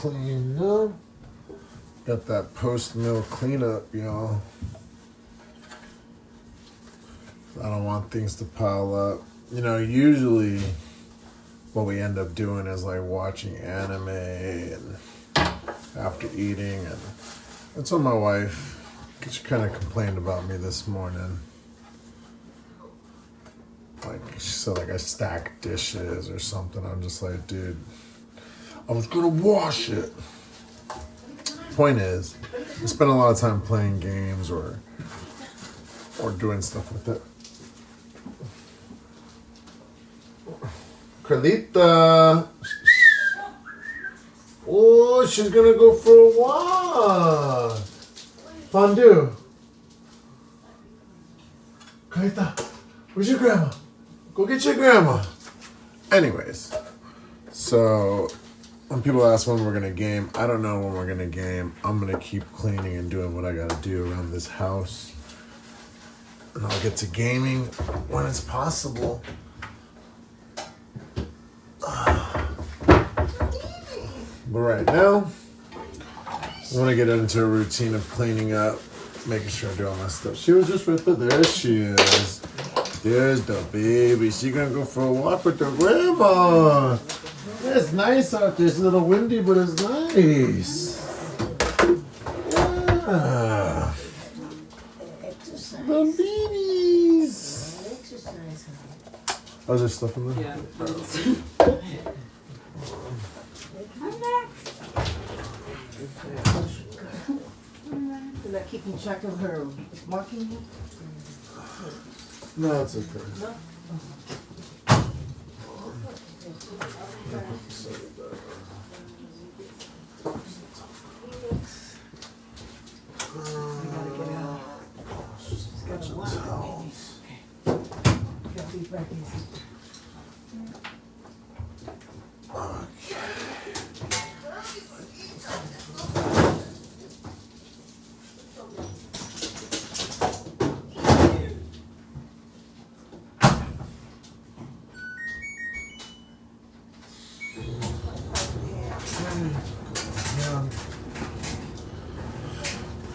clean up. Got that post-meal cleanup, y'all. I don't want things to pile up. You know, usually what we end up doing is like watching anime and after eating, and that's what my wife, she kind of complained about me this morning. Like, she said like I stacked dishes or something. I'm just like, dude, I was gonna wash it. Point is, I spend a lot of time playing games or doing stuff with it. Carlita. Oh, she's gonna go for a walk. Fondue. Carlita, where's your grandma? Go get your grandma. Anyways, so when people ask when we're gonna game, I don't know when we're gonna game. I'm gonna keep cleaning and doing what I gotta do around this house. And I'll get to gaming when it's possible. But right now, I want to get into a routine of cleaning up, making sure I do all my stuff. She was just with her. There she is. There's the baby. She gonna go for a walk with her grandma. It's nice out there. It's a little windy, but it's nice. Yeah. The babies. Oh, there's stuff in there? Yeah. Is that keeping track of her marking you? No, it's okay. No?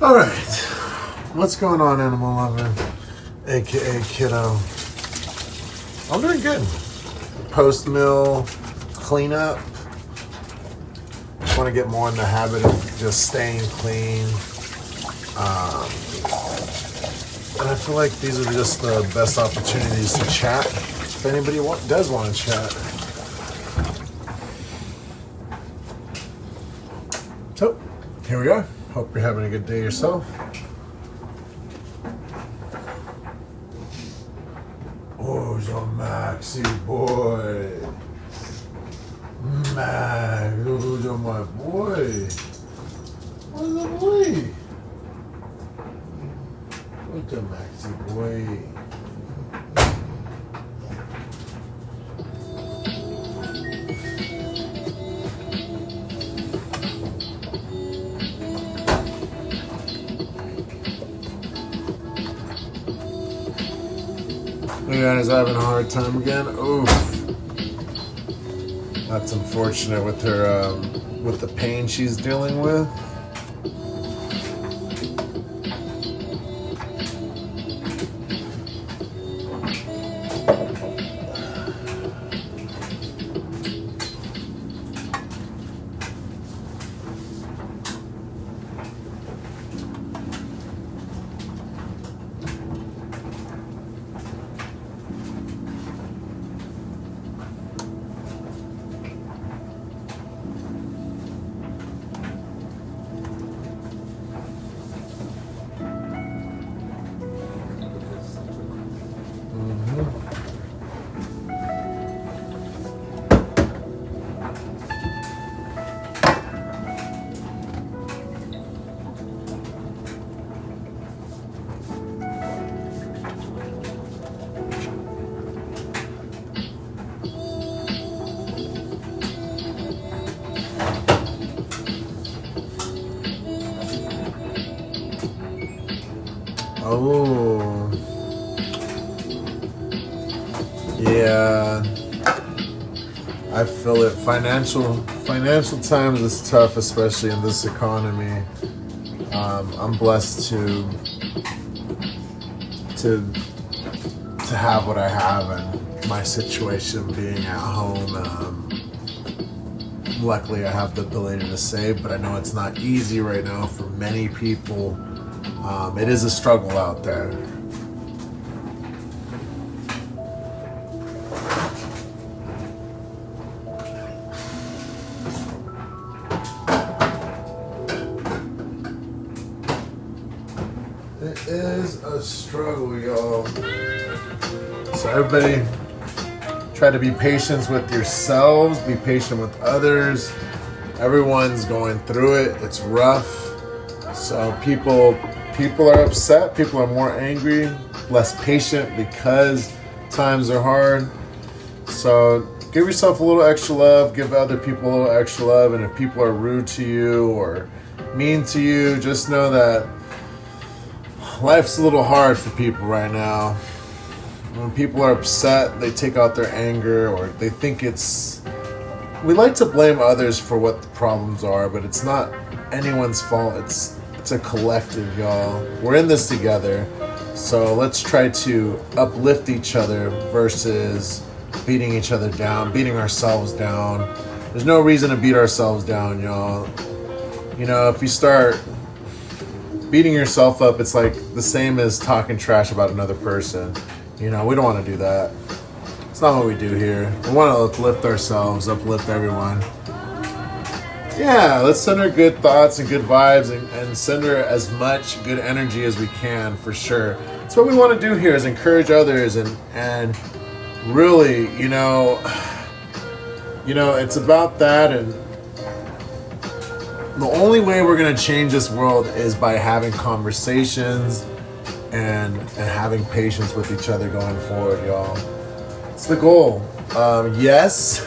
All right, what's going on, Animal Lover, aka Kiddo? I'm doing good. Post-meal cleanup. Just want to get more in the habit of just staying clean. And I feel like these are just the best opportunities to chat. If anybody does want to chat. So, here we are. Hope you're having a good day yourself. Oh, your Maxie boy. Max, look at my boy. Where's the boy? Look at Maxie boy. You guys having a hard time again? Oof. That's unfortunate with her, with the pain she's dealing with. Oh. Yeah. I feel it. Financial times is tough, especially in this economy. I'm blessed to have what I have, and my situation being at home. Luckily, I have the ability to save, but I know it's not easy right now for many people. It is a struggle out there. It is a struggle, y'all. So everybody, try to be patient with yourselves, be patient with others. Everyone's going through it. It's rough. So people are upset. People are more angry, less patient because times are hard. So give yourself a little extra love. Give other people a little extra love. And if people are rude to you or mean to you, just know that life's a little hard for people right now. When people are upset, they take out their anger, or they think it's... We like to blame others for what the problems are, but it's not anyone's fault. It's a collective, y'all. We're in this together. So let's try to uplift each other versus beating each other down, beating ourselves down. There's no reason to beat ourselves down, y'all. You know, if you start beating yourself up, it's like the same as talking trash about another person. You know, we don't want to do that. It's not what we do here. We want to uplift ourselves, uplift everyone. Yeah, let's send her good thoughts and good vibes and send her as much good energy as we can, for sure. That's what we want to do here, is encourage others and really, you know, it's about that. And the only way we're going to change this world is by having conversations and having patience with each other going forward, y'all. It's the goal. Yes,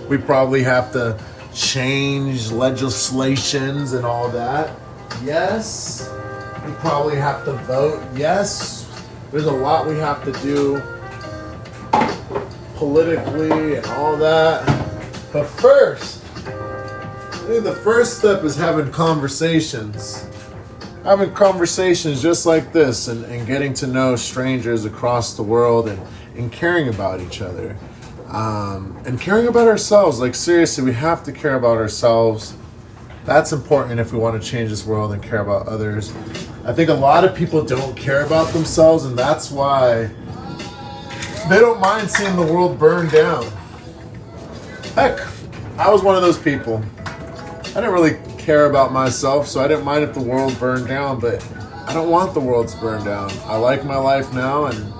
we probably have to change legislations and all that. Yes, we probably have to vote. Yes, there's a lot we have to do politically and all that. But first, I think the first step is having conversations. Having conversations just like this and getting to know strangers across the world and caring about each other. And caring about ourselves. Like, seriously, we have to care about ourselves. That's important if we want to change this world and care about others. I think a lot of people don't care about themselves, and that's why they don't mind seeing the world burn down. Heck, I was one of those people. I didn't really care about myself, so I didn't mind if the world burned down, but I don't want the world to burn down. I like my life now, and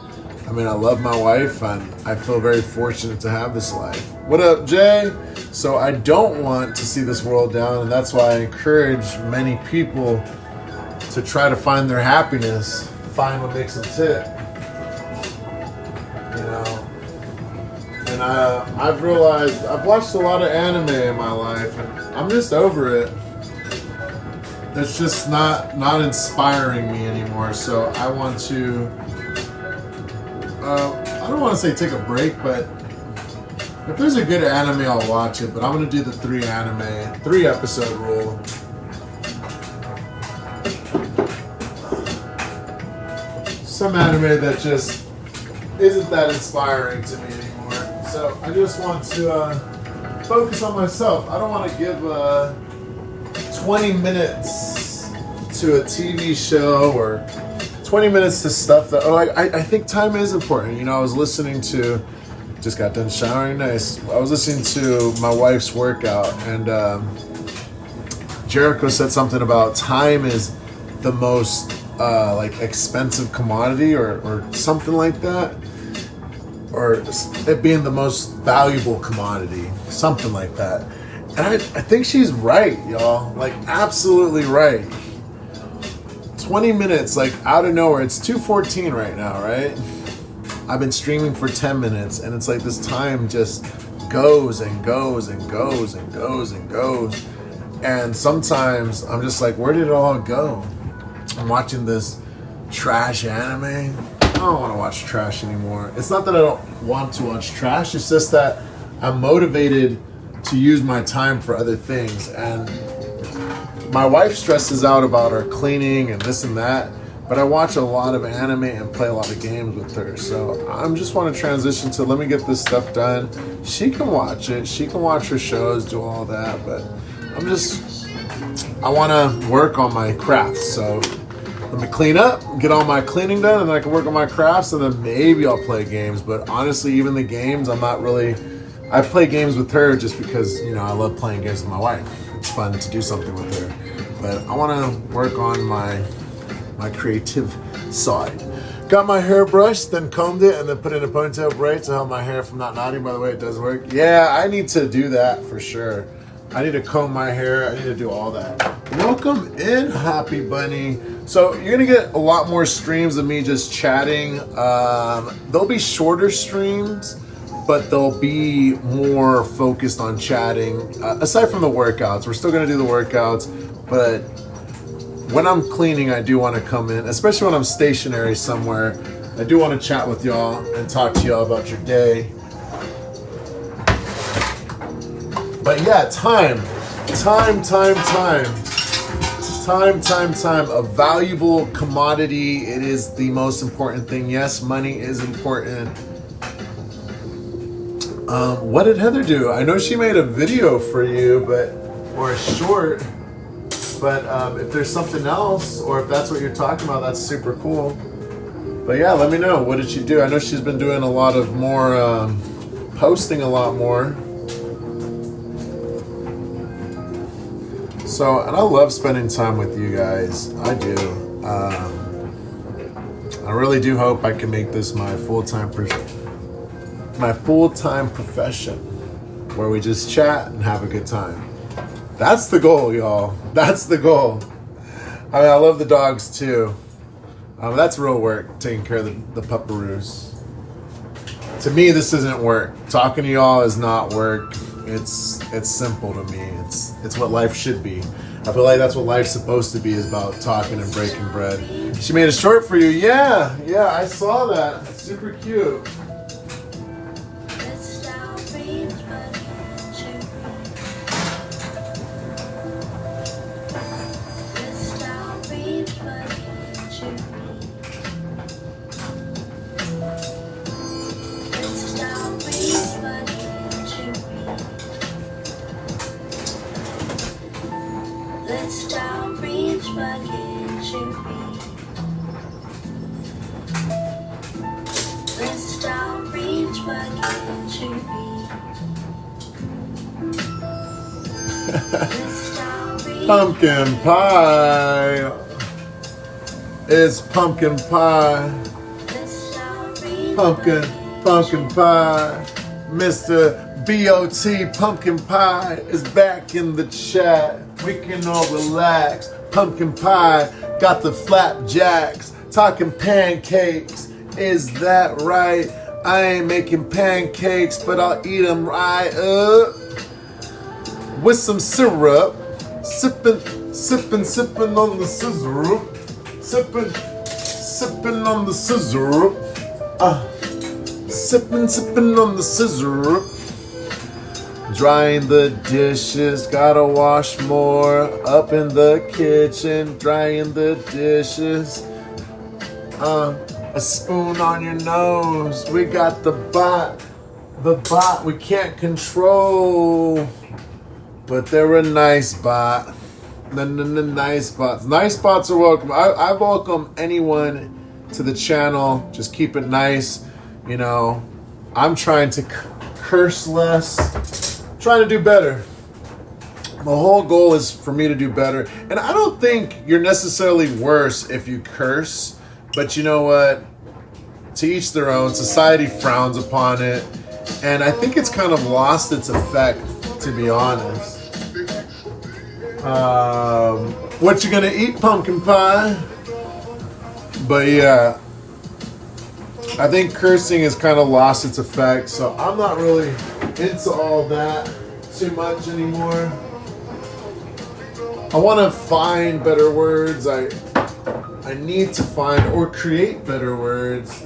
I mean, I love my wife, and I feel very fortunate to have this life. What up, Jay? So I don't want to see this world down, and that's why I encourage many people to try to find their happiness, find what makes them tick. You know? And I've realized, I've watched a lot of anime in my life, and I'm just over it. It's just not inspiring me anymore. So I want to, I don't want to say take a break, but if there's a good anime, I'll watch it. But I'm going to do the 3 episode rule. Some anime that just isn't that inspiring to me anymore. So I just want to focus on myself. I don't want to give 20 minutes to a TV show or 20 minutes to stuff that, I think time is important. You know, I was listening to, just got done showering, nice. I was listening to my wife's workout, and Jericho said something about time is the most expensive commodity or something like that. Or it being the most valuable commodity, something like that. And I think she's right, y'all. Like, absolutely right. 20 minutes, like, out of nowhere. It's 2:14 right now, right? I've been streaming for 10 minutes, and it's like this time just goes and goes and goes and goes and goes. And sometimes I'm just like, where did it all go? I'm watching this trash anime. I don't want to watch trash anymore. It's not that I don't want to watch trash. It's just that I'm motivated to use my time for other things. And my wife stresses out about our cleaning and this and that, but I watch a lot of anime and play a lot of games with her. So I just want to transition to let me get this stuff done. She can watch it. She can watch her shows, do all that, but I want to work on my crafts. So let me clean up, get all my cleaning done, and then I can work on my crafts, and then maybe I'll play games. But honestly, even the games, I play games with her just because, I love playing games with my wife. It's fun to do something with her. But I want to work on my creative side. Got my hair brushed, then combed it, and then put in a ponytail braid to help my hair from not knotting. By the way, it does work. Yeah, I need to do that for sure. I need to comb my hair. I need to do all that. Welcome in, Happy Bunny. So you're going to get a lot more streams of me just chatting. There'll be shorter streams, but they'll be more focused on chatting. Aside from the workouts, we're still going to do the workouts, but when I'm cleaning, I do want to come in, especially when I'm stationary somewhere. I do want to chat with y'all and talk to y'all about your day. But yeah, time. A valuable commodity. It is the most important thing. Yes, money is important. What did Heather do? I know she made a video for you, or a short. But if there's something else, or if that's what you're talking about, that's super cool. But yeah, let me know. What did she do? I know she's been doing a lot of more, posting a lot more. So, and I love spending time with you guys. I do. I really do hope I can make this my full-time profession, where we just chat and have a good time. That's the goal, y'all. That's the goal. I mean, I love the dogs too. That's real work, taking care of the pupperoos. To me, this isn't work. Talking to y'all is not work. It's simple to me. It's what life should be. I feel like that's what life's supposed to be, is about talking and breaking bread. She made a short for you. Yeah, I saw that. It's super cute. Pumpkin pie. It's pumpkin pie. Pumpkin pie. Mr. B.O.T. Pumpkin Pie is back in the chat. We can all relax. Pumpkin pie got the flapjacks. Talking pancakes. Is that right? I ain't making pancakes, but I'll eat them right up with some syrup. Sipping on the syrup. Sipping on the syrup. Sipping on the syrup. Drying the dishes, gotta wash more. Up in the kitchen, drying the dishes. A spoon on your nose. We got the bot we can't control. But they're a nice bot. The nice bots. Nice bots are welcome. I welcome anyone to the channel. Just keep it nice. I'm trying to curse less. Trying to do better. The whole goal is for me to do better. And I don't think you're necessarily worse if you curse. But you know what? To each their own. Society frowns upon it. And I think it's kind of lost its effect, to be honest. What you gonna eat, pumpkin pie? But yeah, I think cursing has kind of lost its effect, so I'm not really into all that too much anymore. I want to find better words. I need to find or create better words,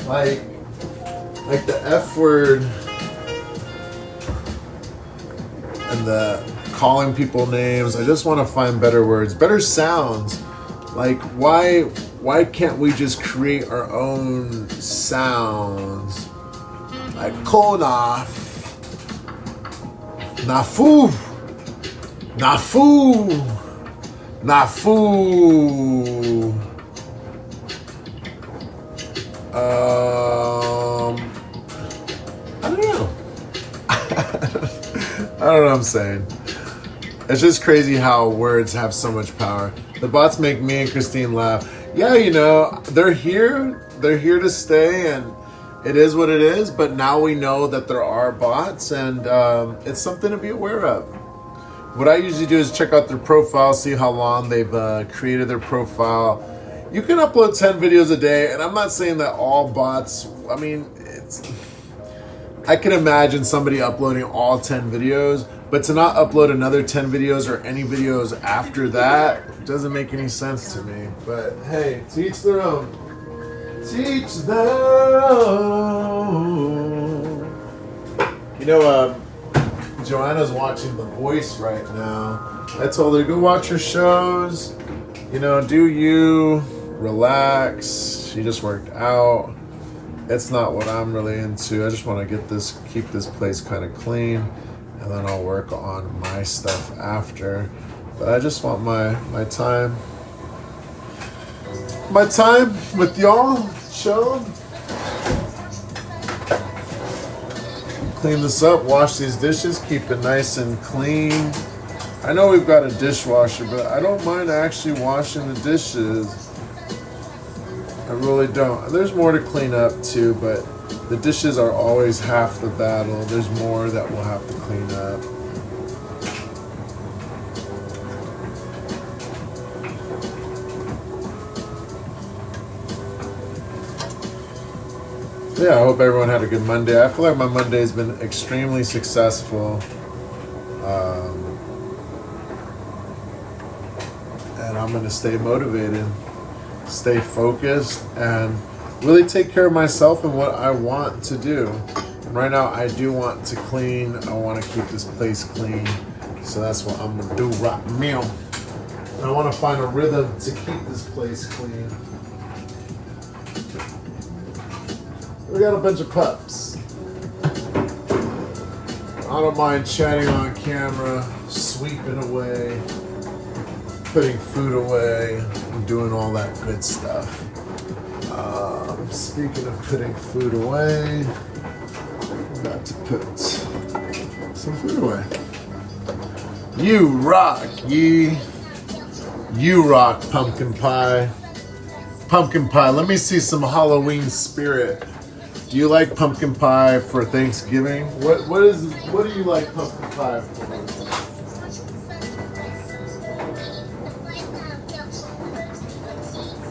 like the F word. and the calling people names. I just want to find better words, better sounds. Like, why can't we just create our own sounds? Like Konaf, Nafu, Nafu, Nafu. I don't know. I don't know what I'm saying. It's just crazy how words have so much power. The bots make me and Christine laugh. Yeah, you know, they're here. They're here to stay, and it is what it is. But now we know that there are bots, and it's something to be aware of. What I usually do is check out their profile, see how long they've created their profile. You can upload 10 videos a day, and I'm not saying that all bots, I mean, I can imagine somebody uploading all 10 videos, but to not upload another 10 videos or any videos after that doesn't make any sense to me. But hey, to each their own. Teach their own. You know, Joanna's watching The Voice right now. I told her, go watch her shows. You know, do you. Relax. She just worked out. It's not what I'm really into. I just want to keep this place kind of clean, and then I'll work on my stuff after. But I just want my time with y'all. Show. Clean this up, wash these dishes, keep it nice and clean. I know we've got a dishwasher, but I don't mind actually washing the dishes. I really don't. There's more to clean up too, but the dishes are always half the battle. There's more that we'll have to clean up. Yeah, I hope everyone had a good Monday. I feel like my Monday's been extremely successful. And I'm going to stay motivated, stay focused, and really take care of myself and what I want to do. And right now, I do want to clean. I want to keep this place clean. So that's what I'm going to do right now. And I want to find a rhythm to keep this place clean. We got a bunch of pups. I don't mind chatting on camera, sweeping away, putting food away, and doing all that good stuff. Speaking of putting food away, I'm about to put some food away. You rock, ye. You rock, pumpkin pie. Pumpkin pie. Let me see some Halloween spirit. Do you like pumpkin pie for Thanksgiving? What do you like pumpkin pie for?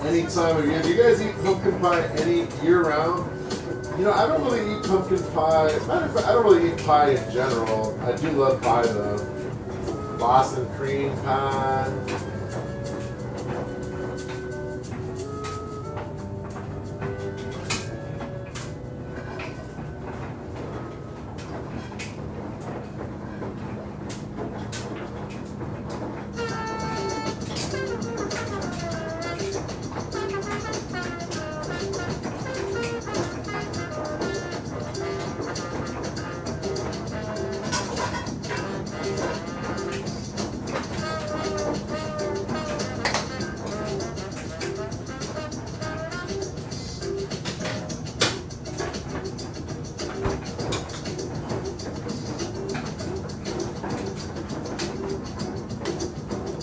Any time of year. Do you guys eat pumpkin pie any year round? You know, I don't really eat pumpkin pie. Matter of fact, I don't really eat pie in general. I do love pie though. Boston cream pie.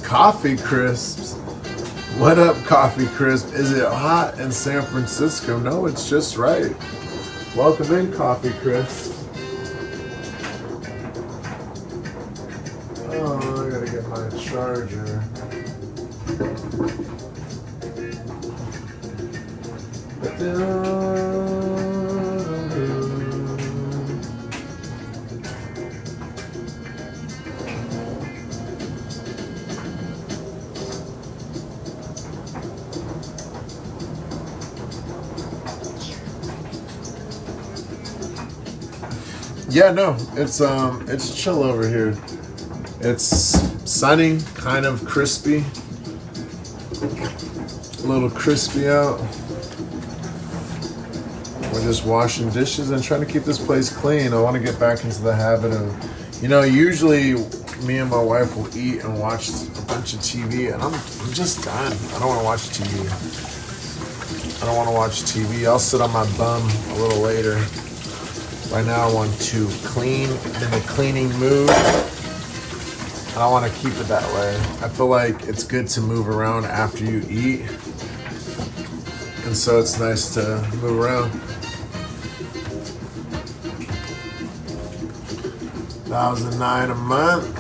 Coffee Crisps. What up, Coffee Crisp? Is it hot in San Francisco? No, it's just right. Welcome in, Coffee Crisp. Oh, I gotta get my charger. Yeah, no, it's chill over here. It's sunny, kind of crispy. A little crispy out. We're just washing dishes and trying to keep this place clean. I want to get back into the habit of, usually me and my wife will eat and watch a bunch of TV, and I'm just done. I don't want to watch TV. I'll sit on my bum a little later. Right now I want to clean, in the cleaning mood, and I want to keep it that way. I feel like it's good to move around after you eat, and so it's nice to move around. 1,009 a month.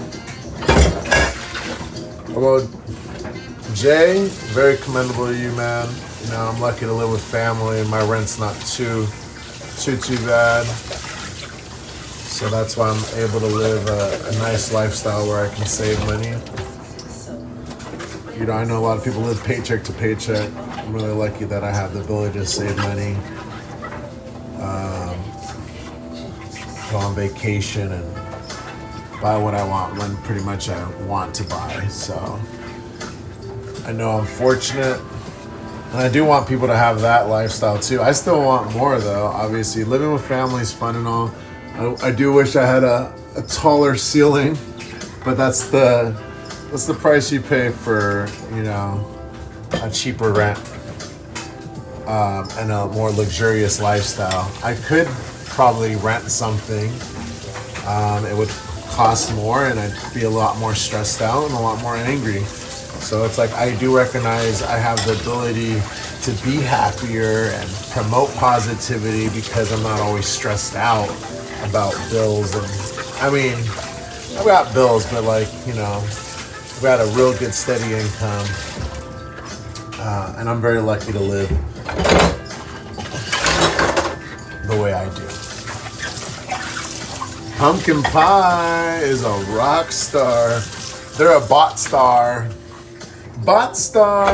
Well, Jay, very commendable to you, man. I'm lucky to live with family, and my rent's not too bad. So that's why I'm able to live a nice lifestyle where I can save money. I know a lot of people live paycheck to paycheck. I'm really lucky that I have the ability to save money, go on vacation, and buy what I want when pretty much I want to buy. So I know I'm fortunate. And I do want people to have that lifestyle too. I still want more though. Obviously, living with family is fun and all. I do wish I had a taller ceiling, but that's the price you pay for a cheaper rent and a more luxurious lifestyle. I could probably rent something. It would cost more, and I'd be a lot more stressed out and a lot more angry. So it's like I do recognize I have the ability to be happier and promote positivity because I'm not always stressed out about bills. And I mean, I've got bills, but I've got a real good steady income, and I'm very lucky to live the way I do. Pumpkin Pie is a rock star. They're a bot star. Bot star,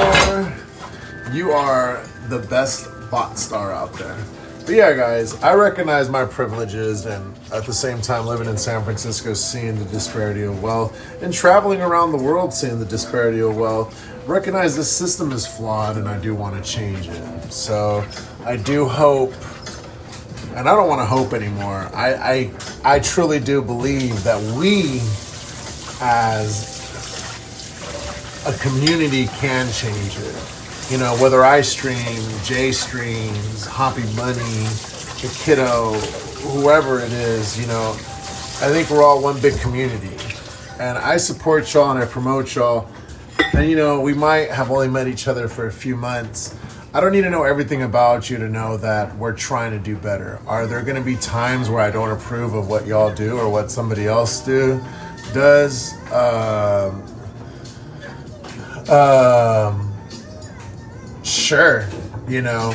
you are the best bot star out there. But yeah, guys, I recognize my privileges, and at the same time living in San Francisco, seeing the disparity of wealth, and traveling around the world seeing the disparity of wealth, recognize this system is flawed, and I do want to change it. So I do hope, and I don't want to hope anymore. I truly do believe that we as a community can change it. Whether I stream, Jay streams, Hoppy Bunny, the kiddo, whoever it is, I think we're all one big community. And I support y'all and I promote y'all. And we might have only met each other for a few months. I don't need to know everything about you to know that we're trying to do better. Are there going to be times where I don't approve of what y'all do or what somebody else does? Sure, and are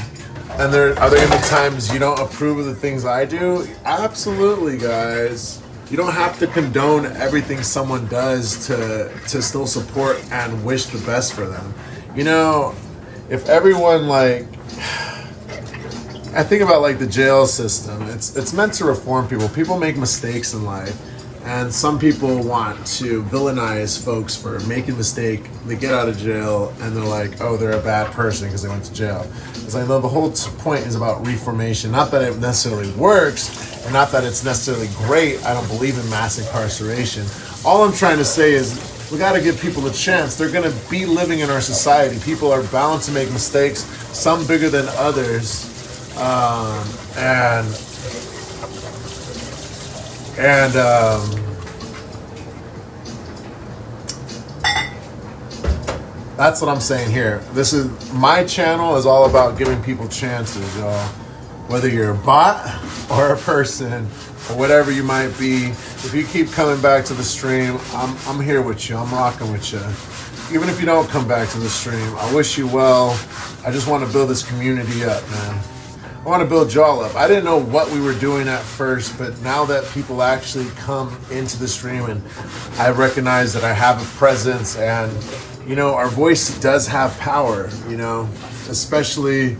there going to be times you don't approve of the things I do? Absolutely, guys. You don't have to condone everything someone does to still support and wish the best for them. If everyone I think about the jail system, it's meant to reform people. People make mistakes in life. And some people want to villainize folks for making a mistake. They get out of jail and they're like, oh, they're a bad person because they went to jail. It's like, no, the whole point is about reformation. Not that it necessarily works, and not that it's necessarily great. I don't believe in mass incarceration. All I'm trying to say is we got to give people a chance. They're going to be living in our society. People are bound to make mistakes, some bigger than others. That's what I'm saying here. This is my channel is all about giving people chances, y'all. Whether you're a bot or a person or whatever you might be, if you keep coming back to the stream, I'm here with you. I'm rocking with you. Even if you don't come back to the stream, I wish you well. I just want to build this community up, man. I want to build y'all up. I didn't know what we were doing at first, but now that people actually come into the stream and I recognize that I have a presence and, our voice does have power, especially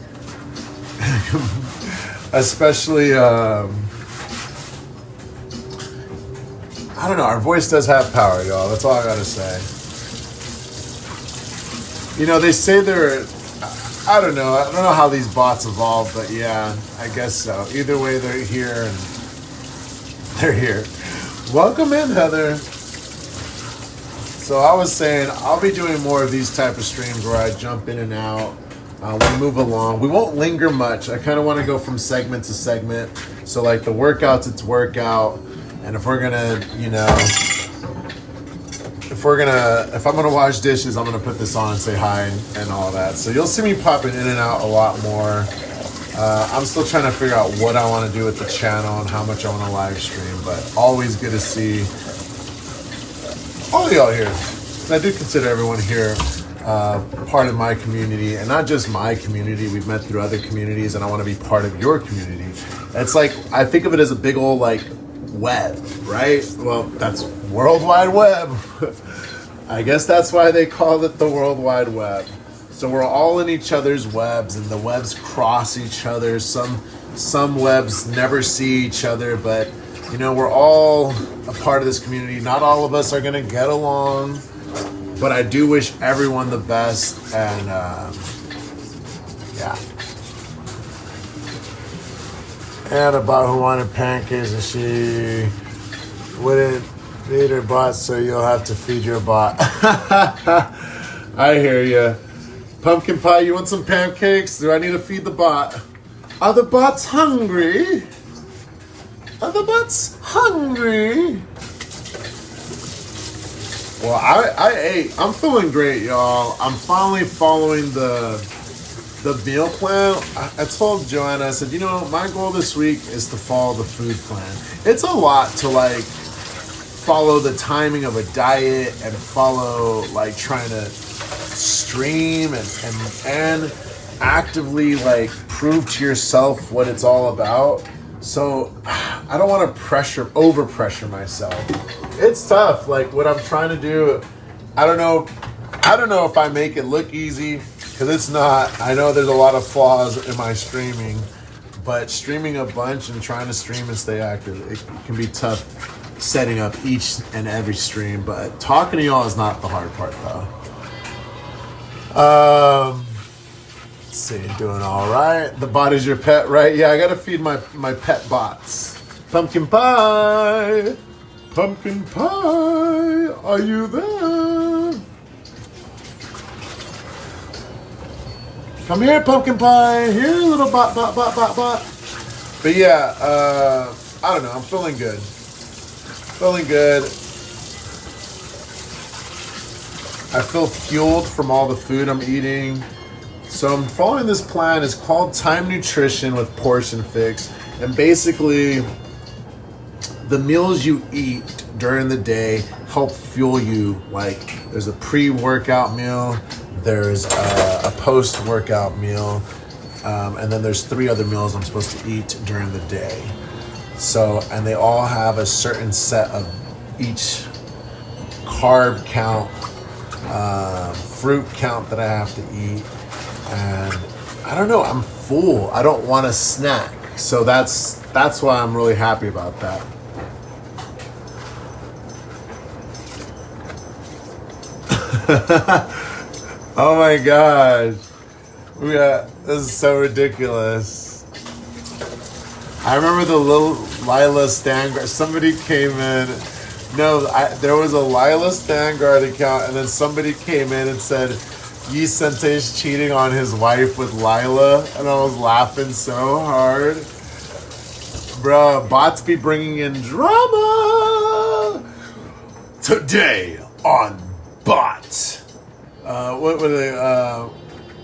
I don't know. Our voice does have power, y'all. That's all I gotta say. You know, they say they're. I don't know. I don't know how these bots evolve, but yeah, I guess so. Either way, they're here and they're here. Welcome in, Heather. So I was saying I'll be doing more of these type of streams where I jump in and out. We move along. We won't linger much. I kind of want to go from segment to segment. So like the workouts, it's workout. And if we're gonna, you know, if I'm gonna wash dishes, I'm gonna put this on and say hi and all that. So you'll see me popping in and out a lot more. I'm still trying to figure out what I want to do with the channel and how much I want to live stream. But always good to see all of y'all here. And I do consider everyone here part of my community, and not just my community. We've met through other communities, and I want to be part of your community. It's like I think of it as a big old like web, right? Well, that's World Wide Web. I guess that's why they call it the World Wide Web. So we're all in each other's webs, and the webs cross each other. Some webs never see each other, but you know, we're all a part of this community. Not all of us are gonna get along, but I do wish everyone the best, and yeah. And about who wanted pancakes, and she wouldn't feed her bot, so you'll have to feed your bot. I hear you. Pumpkin pie, you want some pancakes? Do I need to feed the bot? Are the bots hungry? Are the bots hungry? Well, I ate. I'm feeling great, y'all. I'm finally following the meal plan. I told Joanna, I said, you know, my goal this week is to follow the food plan. It's a lot to like follow the timing of a diet and follow like trying to stream and actively like prove to yourself what it's all about. So I don't want to over pressure myself. It's tough. Like what I'm trying to do, I don't know if I make it look easy, because it's not. I know there's a lot of flaws in my streaming, but streaming a bunch and trying to stream and stay active, it can be tough setting up each and every stream. But talking to y'all is not the hard part, though. Let's see, doing all right. The bot is your pet, right? Yeah, I gotta feed my pet bots. Pumpkin pie, pumpkin pie, are you there? Come here, pumpkin pie. Here, little bot. But yeah, I don't know. I'm feeling good. I feel fueled from all the food I'm eating. So I'm following this plan. It's called Time Nutrition with Portion Fix. And basically, the meals you eat during the day help fuel you. Like, there's a pre-workout meal. There's a post-workout meal, and then there's 3 other meals I'm supposed to eat during the day. So, and they all have a certain set of each carb count, fruit count that I have to eat. And I don't know, I'm full. I don't want to snack. So that's why I'm really happy about that. Oh my gosh. This is so ridiculous. I remember the little Lila Stangard. Somebody came in. No, there was a Lila Stangard account, and then somebody came in and said, Yi Sensei's cheating on his wife with Lila. And I was laughing so hard. Bruh, bots be bringing in drama. Today on Bot. What were they?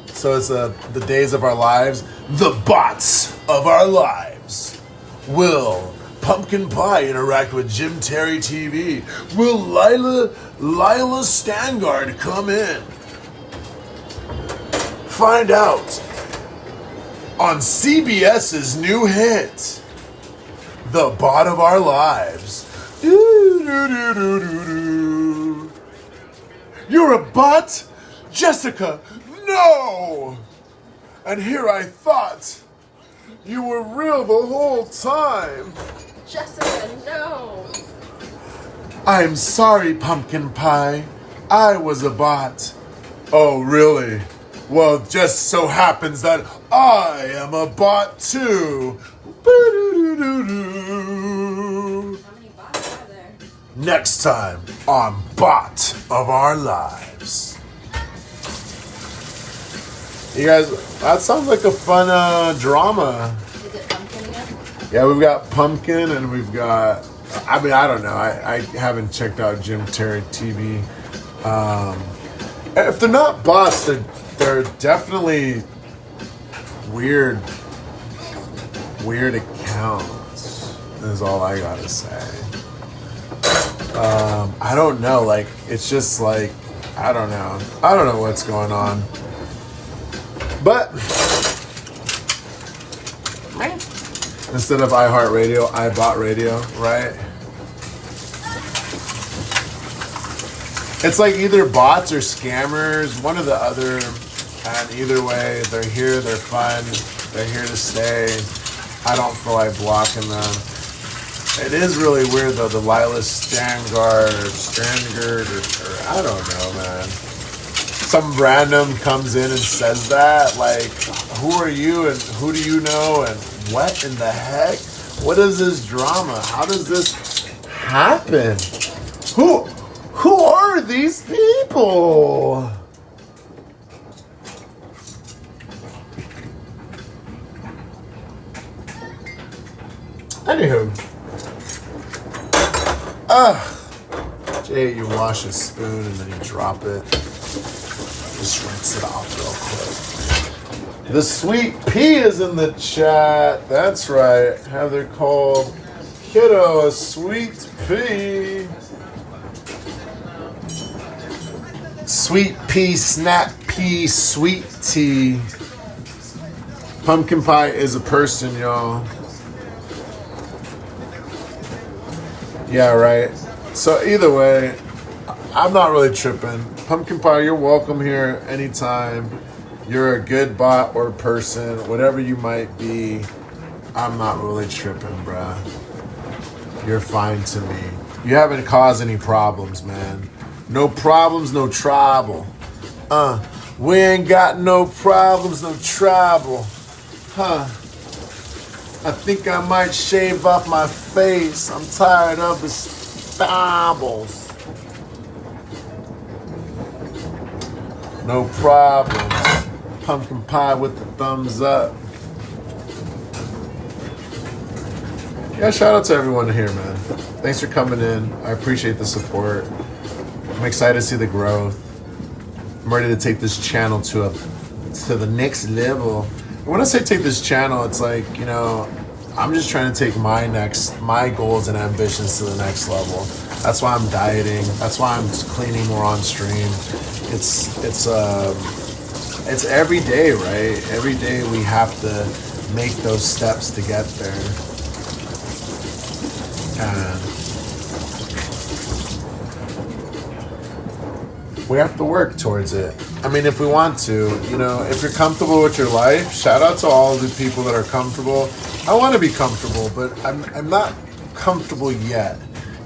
So it's the days of our lives. The bots of our lives. Will Pumpkin Pie interact with Jim Terry TV? Will Lila Stangard come in? Find out on CBS's new hit, The Bot of Our Lives. You're a bot? Jessica, no! And here I thought you were real the whole time. Jessica, no! I'm sorry, pumpkin pie. I was a bot. Oh, really? Well, just so happens that I am a bot too. Boo-doo-doo-doo-doo. How many bots are there? Next time on Bot of Our Lives. You guys, that sounds like a fun drama. Is it pumpkin again? Yeah, we've got Pumpkin and we've got, I mean, I don't know. I haven't checked out Jim Terry TV. If they're not bots, they're definitely weird accounts, is all I gotta say. I don't know, like, it's just like, I don't know what's going on. But instead of iHeartRadio, iBotRadio, right? It's like either bots or scammers, one or the other. And either way, they're here, they're fun, they're here to stay. I don't feel like blocking them. It is really weird though, the Lila Strandgard, or I don't know, man. Some random comes in and says that, like, who are you and who do you know and what in the heck? What is this drama? How does this happen? Who are these people? Anywho. Jay, you wash a spoon and then you drop it. Just rinse it off real quick. The Sweet Pea is in the chat. That's right. Heather called Kiddo a Sweet Pea. Sweet pea, snap pea, sweet tea. Pumpkin pie is a person, y'all. Yeah, right. So either way, I'm not really tripping. Pumpkin pie, you're welcome here anytime. You're a good bot or person, whatever you might be. I'm not really tripping, bruh. You're fine to me. You haven't caused any problems, man. No problems, no trouble. We ain't got no problems, no trouble. I think I might shave off my face. I'm tired of the stubbles. No problems. Pumpkin pie with the thumbs up. Yeah, shout out to everyone here, man. Thanks for coming in. I appreciate the support. I'm excited to see the growth. I'm ready to take this channel to the next level. And when I say take this channel, it's like, you know, I'm just trying to take my goals and ambitions to the next level. That's why I'm dieting. That's why I'm cleaning more on stream. It's every day, right? Every day we have to make those steps to get there. And we have to work towards it. I mean, if we want to, you know, if you're comfortable with your life, shout out to all the people that are comfortable. I want to be comfortable, but I'm not comfortable yet.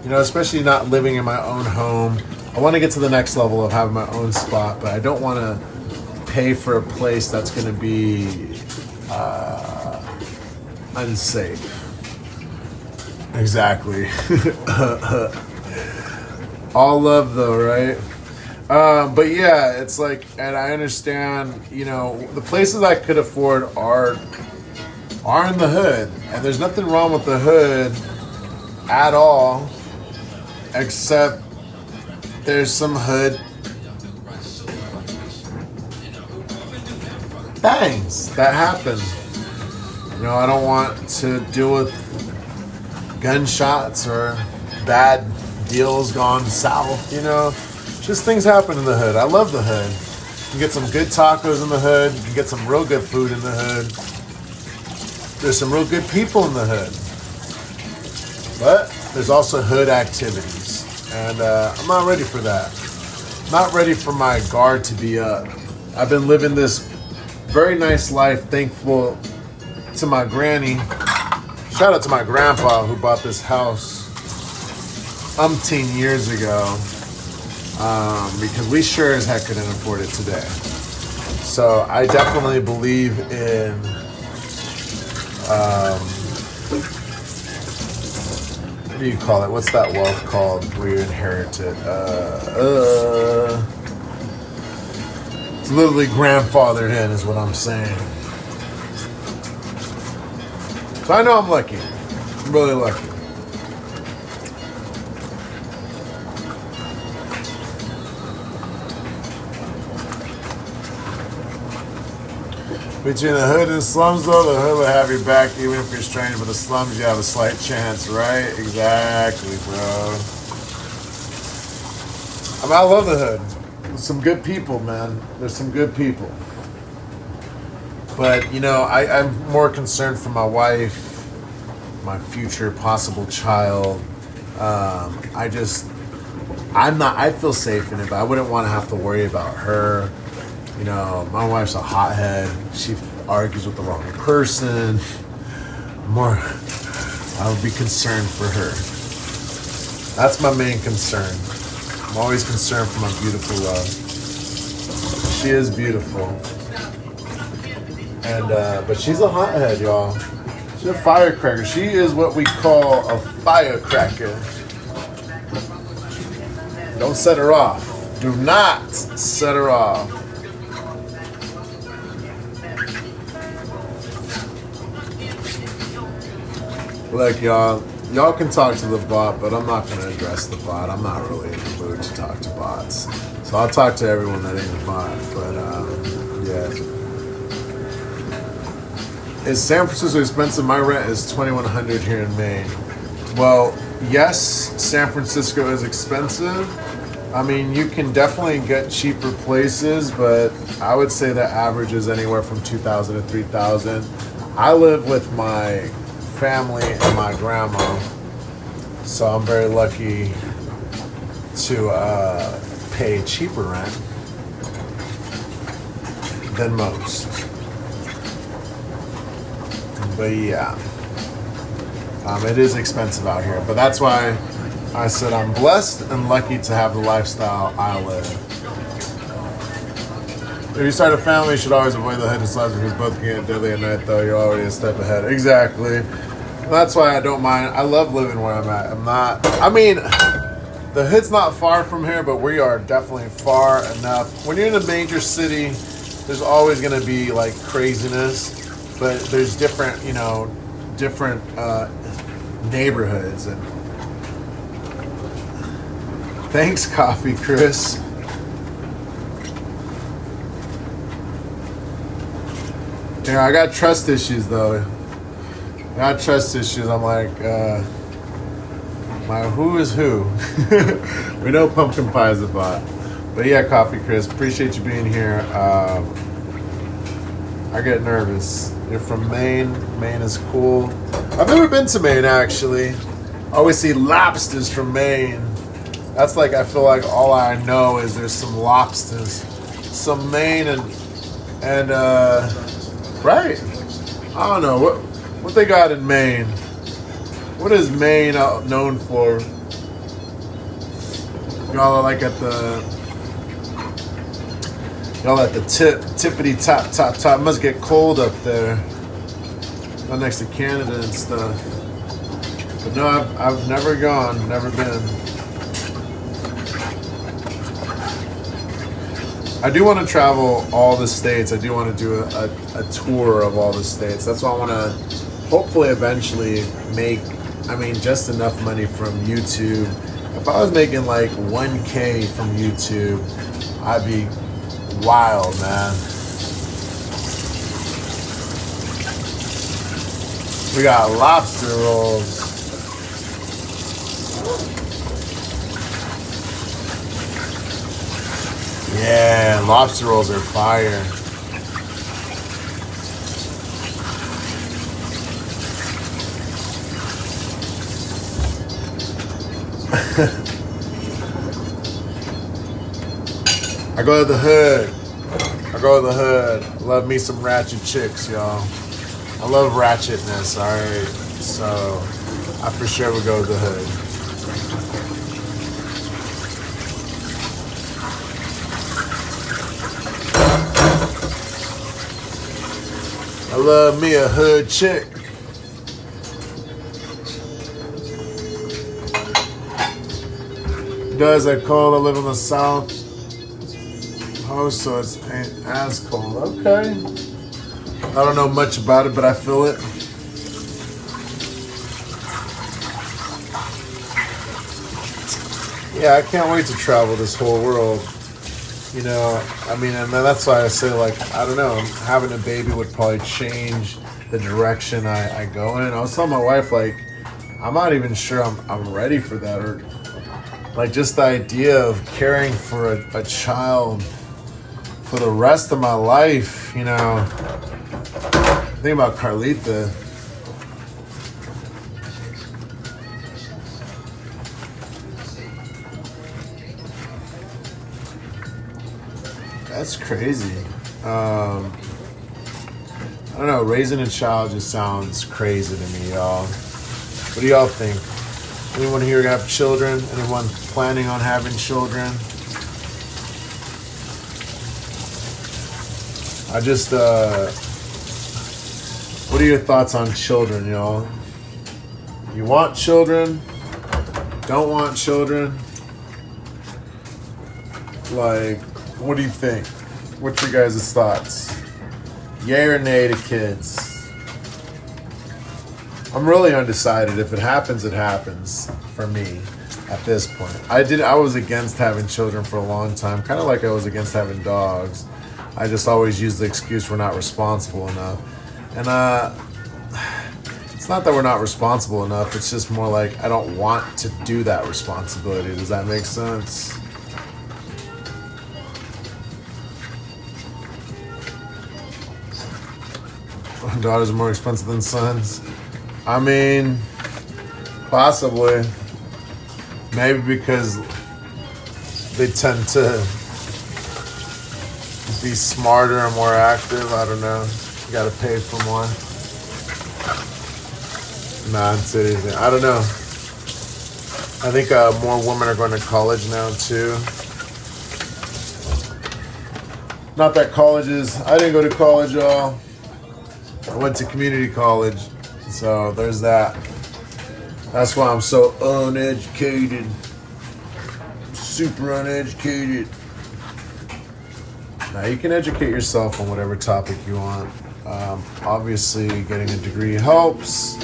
You know, especially not living in my own home. I want to get to the next level of having my own spot, but I don't want to pay for a place that's going to be unsafe. Exactly. All love though, right? But yeah, it's like, and I understand, you know, the places I could afford are in the hood, and there's nothing wrong with the hood at all, except there's some hood things that happen. You know, I don't want to deal with gunshots or bad deals gone south, you know. Just things happen in the hood. I love the hood. You can get some good tacos in the hood. You can get some real good food in the hood. There's some real good people in the hood. But there's also hood activities. And I'm not ready for that. Not ready for my guard to be up. I've been living this very nice life, thankful to my granny. Shout out to my grandpa who bought this house. umpteen years ago, because we sure as heck couldn't afford it today. So I definitely believe in what do you call it? What's that wealth called where you inherit it? It's literally grandfathered in is what I'm saying. So I know I'm lucky. I'm really lucky. Between the hood and slums, though, the hood will have your back even if you're strange, but the slums, you have a slight chance, right? Exactly, bro. I mean, I love the hood. There's some good people, man. There's some good people. But, you know, I'm more concerned for my wife, my future possible child. I feel safe in it, but I wouldn't want to have to worry about her. You know, my wife's a hothead. She argues with the wrong person. I would be concerned for her. That's my main concern. I'm always concerned for my beautiful love. She is beautiful. And, but she's a hothead, y'all. She's a firecracker. She is what we call a firecracker. Don't set her off. Do not set her off. Look, y'all can talk to the bot, but I'm not going to address the bot. I'm not really in the mood to talk to bots. So I'll talk to everyone that ain't a bot. But, yeah. Is San Francisco expensive? My rent is $2,100 here in Maine. Well, yes, San Francisco is expensive. I mean, you can definitely get cheaper places, but I would say the average is anywhere from $2,000 to $3,000. I live with my family and my grandma, so I'm very lucky to pay cheaper rent than most. But yeah, it is expensive out here, but that's why I said I'm blessed and lucky to have the lifestyle I live. If you start a family, you should always avoid the hood and slums because both can get deadly at night, though. You're already a step ahead. Exactly. That's why I don't mind. I love living where I'm at. The hood's not far from here, but we are definitely far enough. When you're in a major city, there's always going to be like craziness, but there's different neighborhoods. And thanks, Coffee Chris. Yeah, I got trust issues though. I'm like, who is who? We know Pumpkin Pie is a bot. But yeah, Coffee Chris, appreciate you being here. I get nervous. You're from Maine. Maine is cool. I've never been to Maine, actually. I always see lobsters from Maine. That's like, I feel like all I know is there's some lobsters. Some Maine and right. I don't know. What they got in Maine? What is Maine known for? Y'all are like at the tippity top. It must get cold up there. Right next to Canada and stuff. But no, I've never gone, never been. I do want to travel all the states. I do want to do a tour of all the states. That's why I want to hopefully eventually make, just enough money from YouTube. If I was making like 1K from YouTube, I'd be wild, man. We got lobster rolls. Yeah, lobster rolls are fire. I go to the hood. Love me some ratchet chicks, y'all. I love ratchetness, alright? So, I for sure would go to the hood. I love me a hood chick. Does I cold? I live in the South. Oh, so it ain't as cold. Okay. I don't know much about it, but I feel it. Yeah, I can't wait to travel this whole world. You know, I mean, and that's why I say, like, I don't know, having a baby would probably change the direction I go in. I was telling my wife, like, I'm not even sure I'm ready for that. Or, like, just the idea of caring for a child for the rest of my life, you know. Think about Carlita. That's crazy. I don't know. Raising a child just sounds crazy to me, y'all. What do y'all think? Anyone here have children? Anyone planning on having children? I just, what are your thoughts on children, y'all? You want children? Don't want children? Like, what do you think? What's your guys' thoughts? Yay or nay to kids? I'm really undecided. If it happens, it happens for me at this point. I was against having children for a long time, kind of like I was against having dogs. I just always used the excuse we're not responsible enough. And it's not that we're not responsible enough, it's just more like I don't want to do that responsibility. Does that make sense? Daughters are more expensive than sons. I mean, possibly. Maybe because they tend to be smarter and more active. I don't know. You gotta pay for one. Nah, I'm serious. I don't know. I think more women are going to college now too. Not that colleges. I didn't go to college, y'all. I went to community college, so there's that. That's why I'm so uneducated. Super uneducated. Now, you can educate yourself on whatever topic you want. Obviously, getting a degree helps.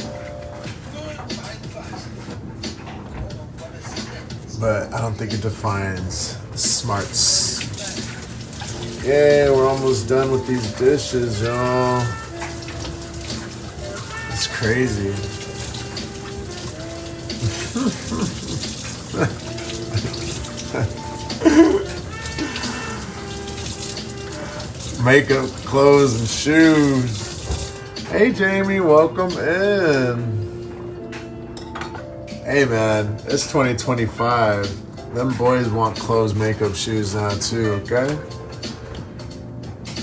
But I don't think it defines smarts. Yeah, we're almost done with these dishes, y'all. It's crazy. Makeup, clothes, and shoes. Hey, Jamie, welcome in. Hey, man, it's 2025. Them boys want clothes, makeup, shoes now, too, okay?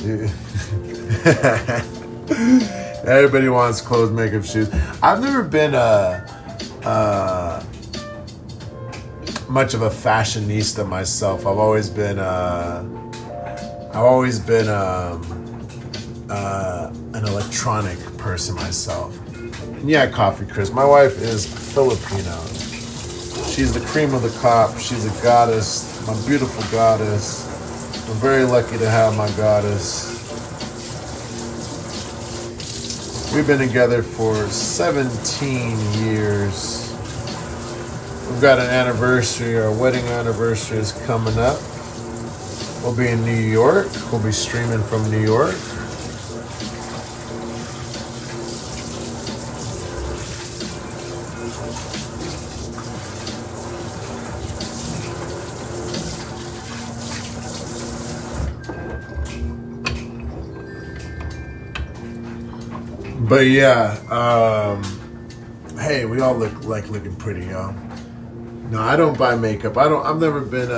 Yeah. Everybody wants clothes, makeup, shoes. I've never been much of a fashionista myself. I've always been an electronic person myself. And yeah, Coffee Chris. My wife is Filipino. She's the cream of the crop. She's a goddess, my beautiful goddess. I'm very lucky to have my goddess. We've been together for 17 years. We've got an anniversary, our wedding anniversary is coming up. We'll be in New York. We'll be streaming from New York. But yeah, hey, we all look like looking pretty, y'all. No, I don't buy makeup. I've never been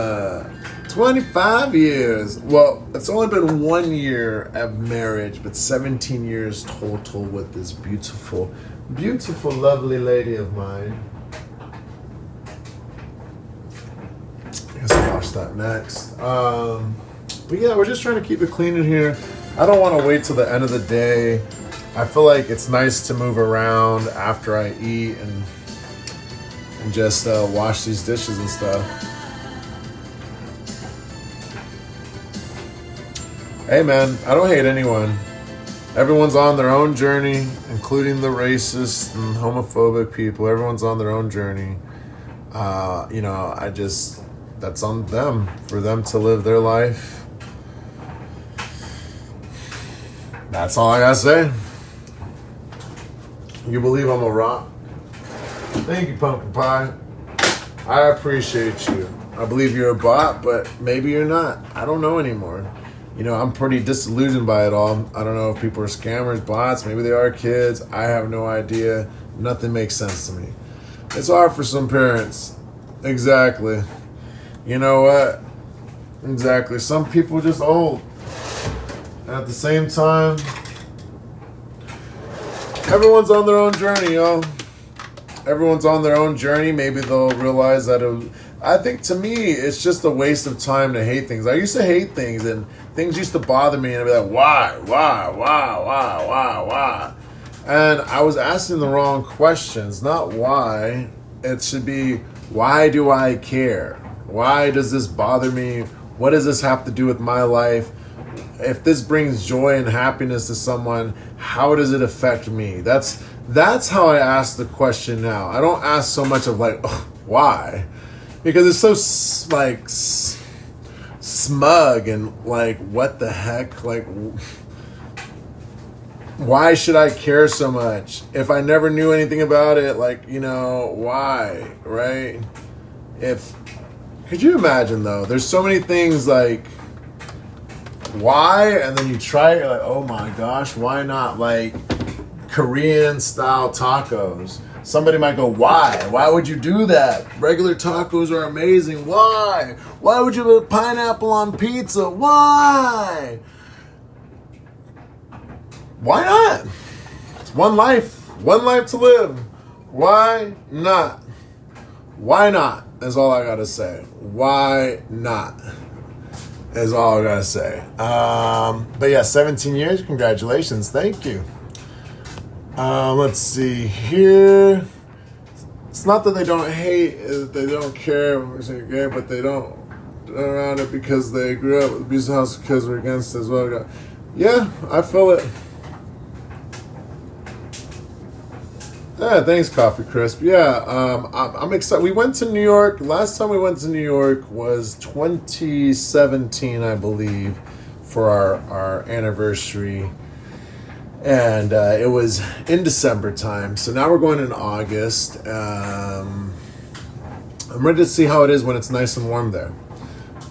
25 years. Well, it's only been 1 year of marriage, but 17 years total with this beautiful, beautiful, lovely lady of mine. I guess I'll wash that next. But yeah, we're just trying to keep it clean in here. I don't want to wait till the end of the day I feel like it's nice to move around after I eat and just wash these dishes and stuff. Hey man, I don't hate anyone. Everyone's on their own journey, including the racist and homophobic people. Everyone's on their own journey. That's on them, for them to live their life. That's all I gotta say. You believe I'm a rock? Thank you, Pumpkin Pie. I appreciate you. I believe you're a bot, but maybe you're not. I don't know anymore. I'm pretty disillusioned by it all. I don't know if people are scammers, bots, maybe they are kids. I have no idea. Nothing makes sense to me. It's hard for some parents. Exactly. You know what? Exactly. Some people are just old. And at the same time, everyone's on their own journey, y'all. Everyone's on their own journey. Maybe they'll realize that I think to me, it's just a waste of time to hate things. I used to hate things, and things used to bother me, and I'd be like, why? And I was asking the wrong questions, not why. It should be, why do I care? Why does this bother me? What does this have to do with my life? If this brings joy and happiness to someone, how does it affect me? That's how I ask the question now. I don't ask so much of like, oh, why? Because it's so smug and like, what the heck? Like, why should I care so much? If I never knew anything about it, like, why, right? Could you imagine though? There's so many things like, why? And then you try it, you're like, oh my gosh, why not? Like Korean style tacos. Somebody might go, why? Why would you do that? Regular tacos are amazing. Why? Why would you put pineapple on pizza? Why? Why not? It's one life to live. Why not? Why not? Is all I gotta say. Why not? Is all I gotta say. But yeah, 17 years. Congratulations. Thank you. Let's see here. It's not that they don't hate, they don't care, but they don't around it because they grew up with abusive house because we're against it as well. Yeah, I feel it. Yeah, thanks, Coffee Crisp. Yeah, I'm excited. We went to New York. Last time we went to New York was 2017, I believe, for our anniversary. And it was in December time. So now we're going in August. I'm ready to see how it is when it's nice and warm there.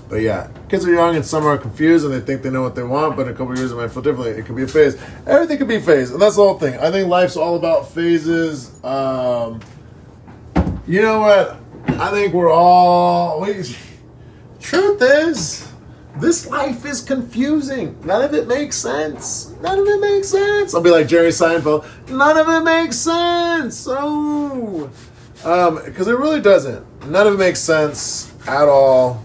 But yeah, kids are young and some are confused and they think they know what they want, but in a couple of years it might feel differently. It could be a phase. Everything could be a phase, and that's the whole thing. I think life's all about phases. You know what? I think we're all... Truth is... this life is confusing. None of it makes sense. None of it makes sense. I'll be like Jerry Seinfeld. None of it makes sense. Oh, because it really doesn't. None of it makes sense at all.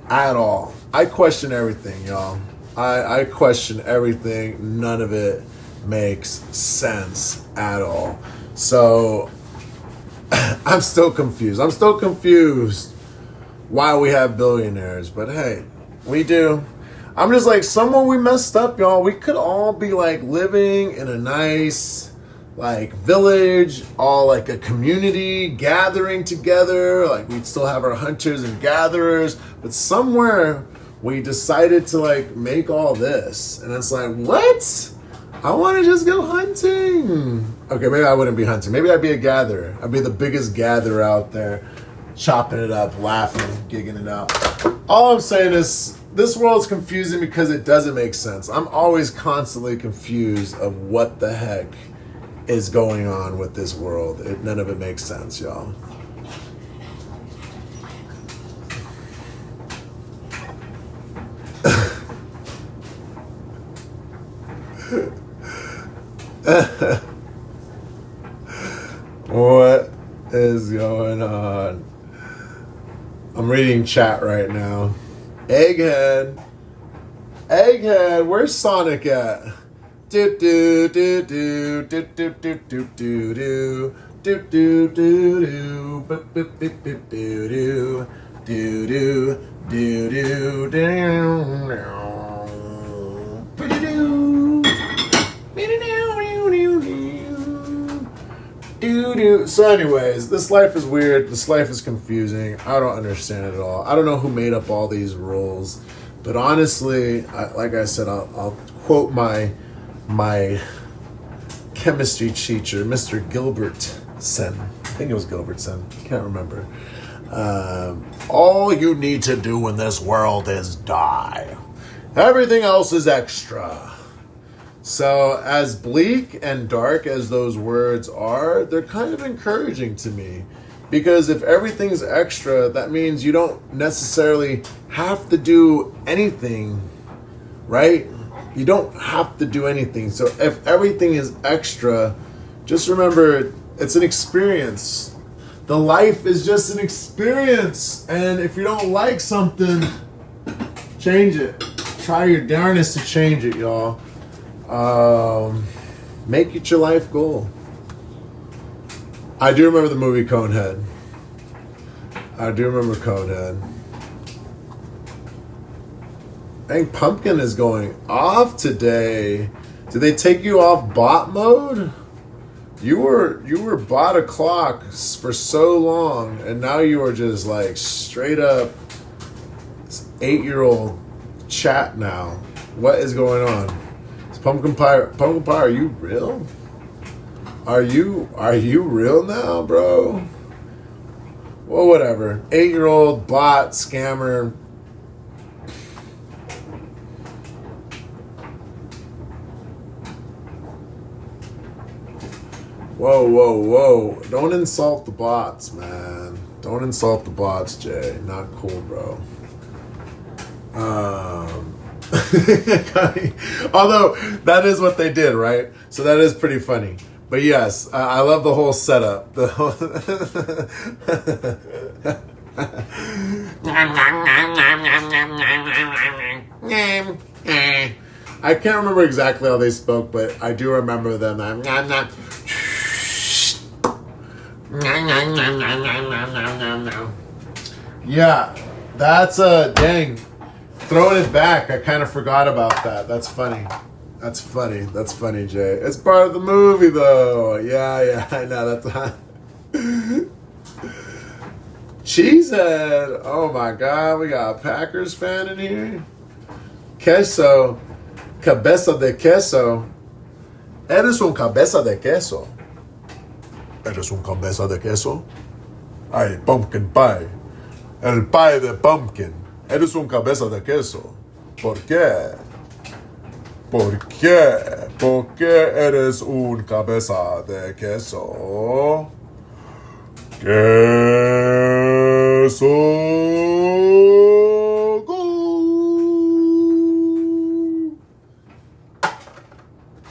At all. I question everything, y'all. I question everything. None of it makes sense at all. So I'm still confused. I'm still confused why we have billionaires. But hey. We do. I'm just like, somewhere we messed up, y'all. We could all be like living in a nice like village, all like a community gathering together. Like we'd still have our hunters and gatherers, but somewhere we decided to like make all this. And it's like, what? I want to just go hunting. Okay, maybe I wouldn't be hunting. Maybe I'd be a gatherer. I'd be the biggest gatherer out there, chopping it up, laughing, gigging it out. All I'm saying is this world's confusing because it doesn't make sense. I'm always constantly confused of what the heck is going on with this world. None of it makes sense, y'all. What is going on? I'm reading chat right now. Egghead, where's Sonic at? Do do do do do do do do do do do do do do boop boop boop boop do do do do do do do. So anyways, this life is weird. This life is confusing. I don't understand it at all. I don't know who made up all these rules. But honestly, like I said, I'll quote my chemistry teacher, Mr. Gilbertson. I think it was Gilbertson. Can't remember. All you need to do in this world is die. Everything else is extra. So as bleak and dark as those words are, they're kind of encouraging to me. Because if everything's extra, that means you don't necessarily have to do anything, right? You don't have to do anything. So if everything is extra, just remember it's an experience. The life is just an experience. And if you don't like something, change it. Try your darnest to change it, y'all. Make it your life goal. I do remember the movie Conehead. I think Pumpkin is going off today. Did they take you off bot mode? You were bot o'clock for so long, and now you are just like straight up 8-year-old chat now. What is going on? Is Pumpkin Pie, are you real? Are you real now, bro? Well, whatever. 8-year-old bot scammer. Whoa. Don't insult the bots, man. Don't insult the bots, Jay. Not cool, bro. Although, that is what they did, right? So that is pretty funny. But yes, I love the whole setup. I can't remember exactly how they spoke, but I do remember them. Yeah, that's dang. Throwing it back, I kind of forgot about that. That's funny. That's funny, Jay. It's part of the movie, though. Yeah, I know. That's Cheesehead. Oh, my God. We got a Packers fan in here. Queso. Cabeza de queso. Eres un cabeza de queso. Eres un cabeza de queso. Ay, pumpkin pie. El pie de pumpkin. Eres un cabeza de queso. ¿Por qué? ¿Por qué? ¿Por qué eres un cabeza de queso? Queso. Go.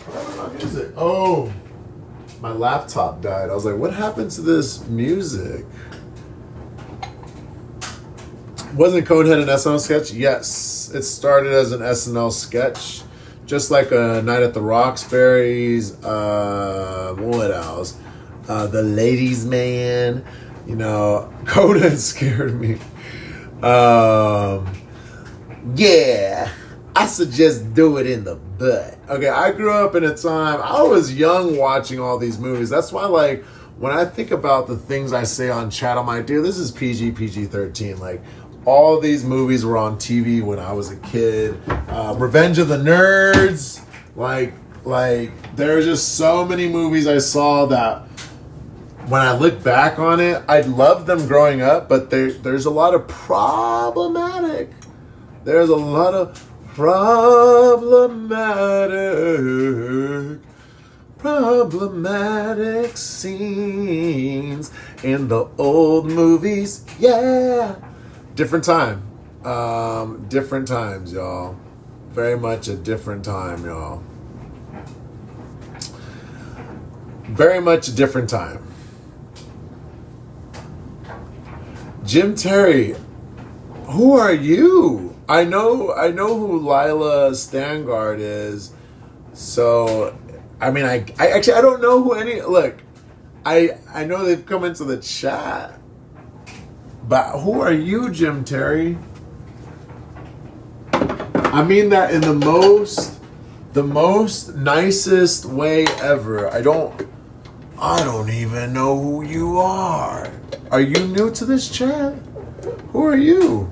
What music? Oh, my laptop died. I was like, what happened to this music? Wasn't Conehead an SNL sketch? Yes, it started as an SNL sketch. Just like a Night at the Roxbury's, what else? The Ladies' Man, Conan scared me. Yeah, I suggest do it in the butt. Okay, I grew up in a time, I was young watching all these movies. That's why, like, when I think about the things I say on chat, I'm like, dude, this is PG-13. Like, all these movies were on TV when I was a kid. Revenge of the Nerds. Like there's just so many movies I saw that when I look back on it, I loved them growing up, but there's a lot of problematic. There's a lot of problematic scenes in the old movies. Yeah. Different time. Different times, y'all. Very much a different time, y'all. Very much a different time. Jim Terry, who are you? I know who Lila Stangard is. So, I mean, I actually I don't know who any. Look, I know they've come into the chat, but who are you, Jim Terry? I mean that in the most nicest way ever. I don't even know who you are. Are you new to this chat? Who are you?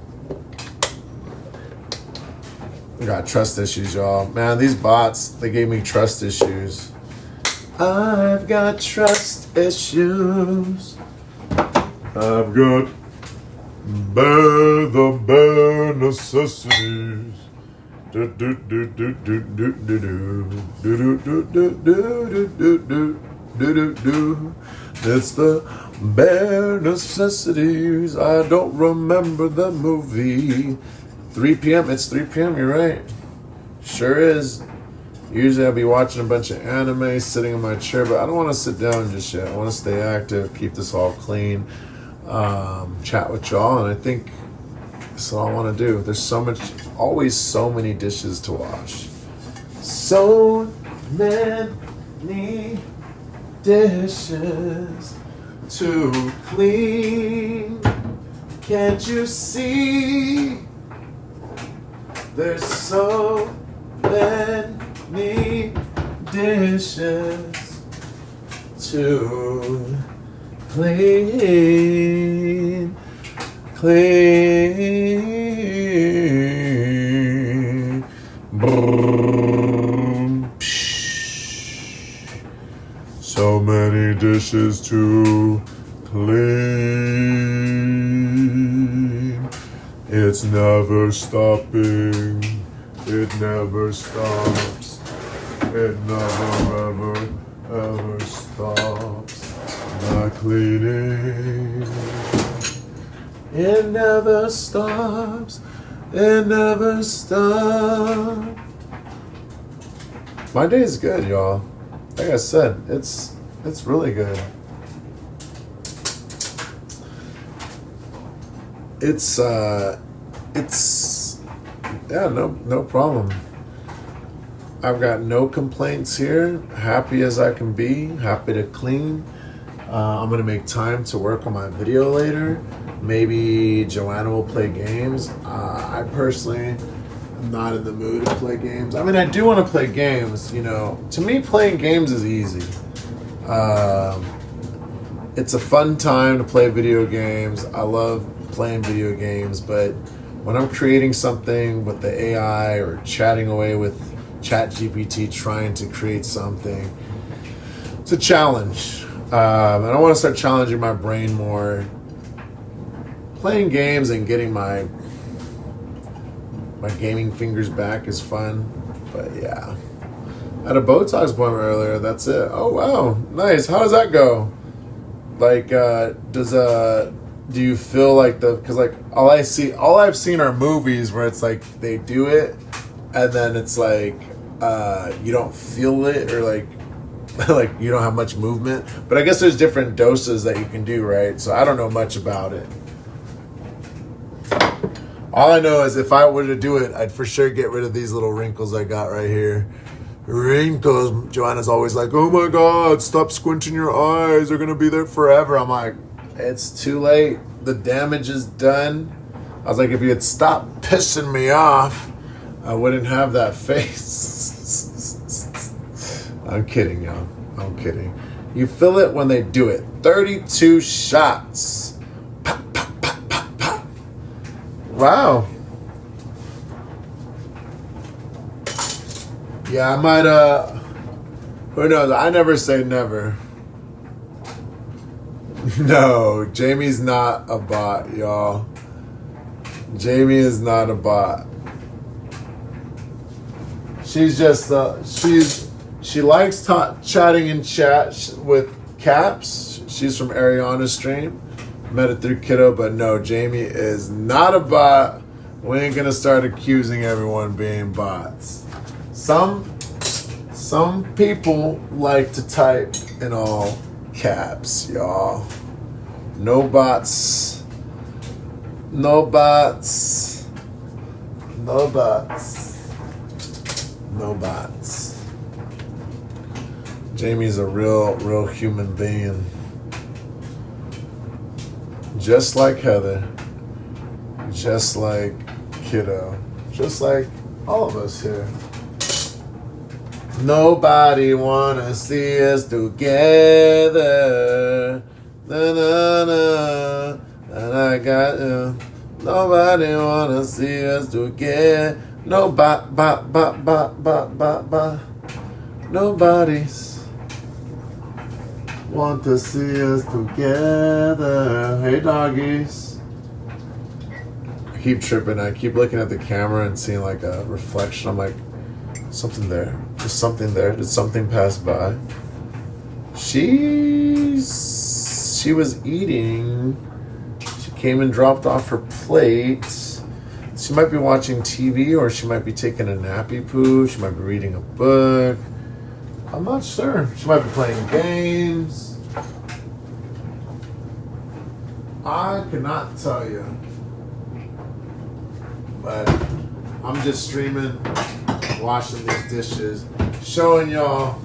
I got trust issues, y'all. Man, these bots, they gave me trust issues. I've got trust issues. I've got the bare necessities. It's the bare necessities. I don't remember the movie. 3 p.m. It's 3 p.m. You're right. Sure is. Usually I'll be watching a bunch of anime, sitting in my chair, but I don't want to sit down just yet. I want to stay active, keep this all clean, chat with y'all, and I think that's all I want to do. There's always so many dishes to wash. So many dishes to clean. Can't you see? There's so many dishes to clean. So many dishes to clean. It's never stopping. It never stops. It never, ever stops. My cleaning. It never stops. It never stops. My day is good, y'all. Like I said, it's really good. It's no problem. I've got no complaints here. Happy as I can be. Happy to clean. I'm gonna make time to work on my video later. Maybe Joanna will play games. I personally am not in the mood to play games. I mean, I do want to play games. You know, to me, playing games is easy. It's a fun time to play video games. I love playing video games, but when I'm creating something with the AI or chatting away with ChatGPT trying to create something, it's a challenge. And I want to start challenging my brain more. Playing games and getting my gaming fingers back is fun, but yeah. I had a Botox appointment earlier. That's it. Oh wow, nice. How does that go? Like, do you feel like because like all I've seen are movies where it's like they do it, and then it's like you don't feel it or like like you don't have much movement. But I guess there's different doses that you can do, right? So I don't know much about it. All I know is if I were to do it, I'd for sure get rid of these little wrinkles I got right here. Wrinkles. Joanna's always like, oh my God, stop squinting your eyes. They're going to be there forever. I'm like, it's too late. The damage is done. I was like, if you had stopped pissing me off, I wouldn't have that face. I'm kidding, y'all. I'm kidding. You feel it when they do it. 32 shots. Wow. Yeah, I might, who knows? I never say never. No, Jamie's not a bot, y'all. Jamie is not a bot. She's just, she likes chatting in chat with Caps. She's from Ariana's stream. Met it through Kiddo, but no, Jamie is not a bot. We ain't gonna start accusing everyone being bots. Some people like to type in all caps, y'all. No bots. No bots. No bots. No bots. Jamie's a real human being. Just like Heather. Just like Kiddo. Just like all of us here. Nobody wanna see us together. Na na na. And I got you. Nobody wanna see us together. Nobody's want to see us together. Hey doggies. I keep tripping. I keep looking at the camera and seeing like a reflection. I'm like, something there. There's something there. Did something pass by? She was eating. She came and dropped off her plate. She might be watching TV, or she might be taking a nappy poo. She might be reading a book. I'm not sure. She might be playing games. I cannot tell you. But I'm just streaming, washing these dishes, showing y'all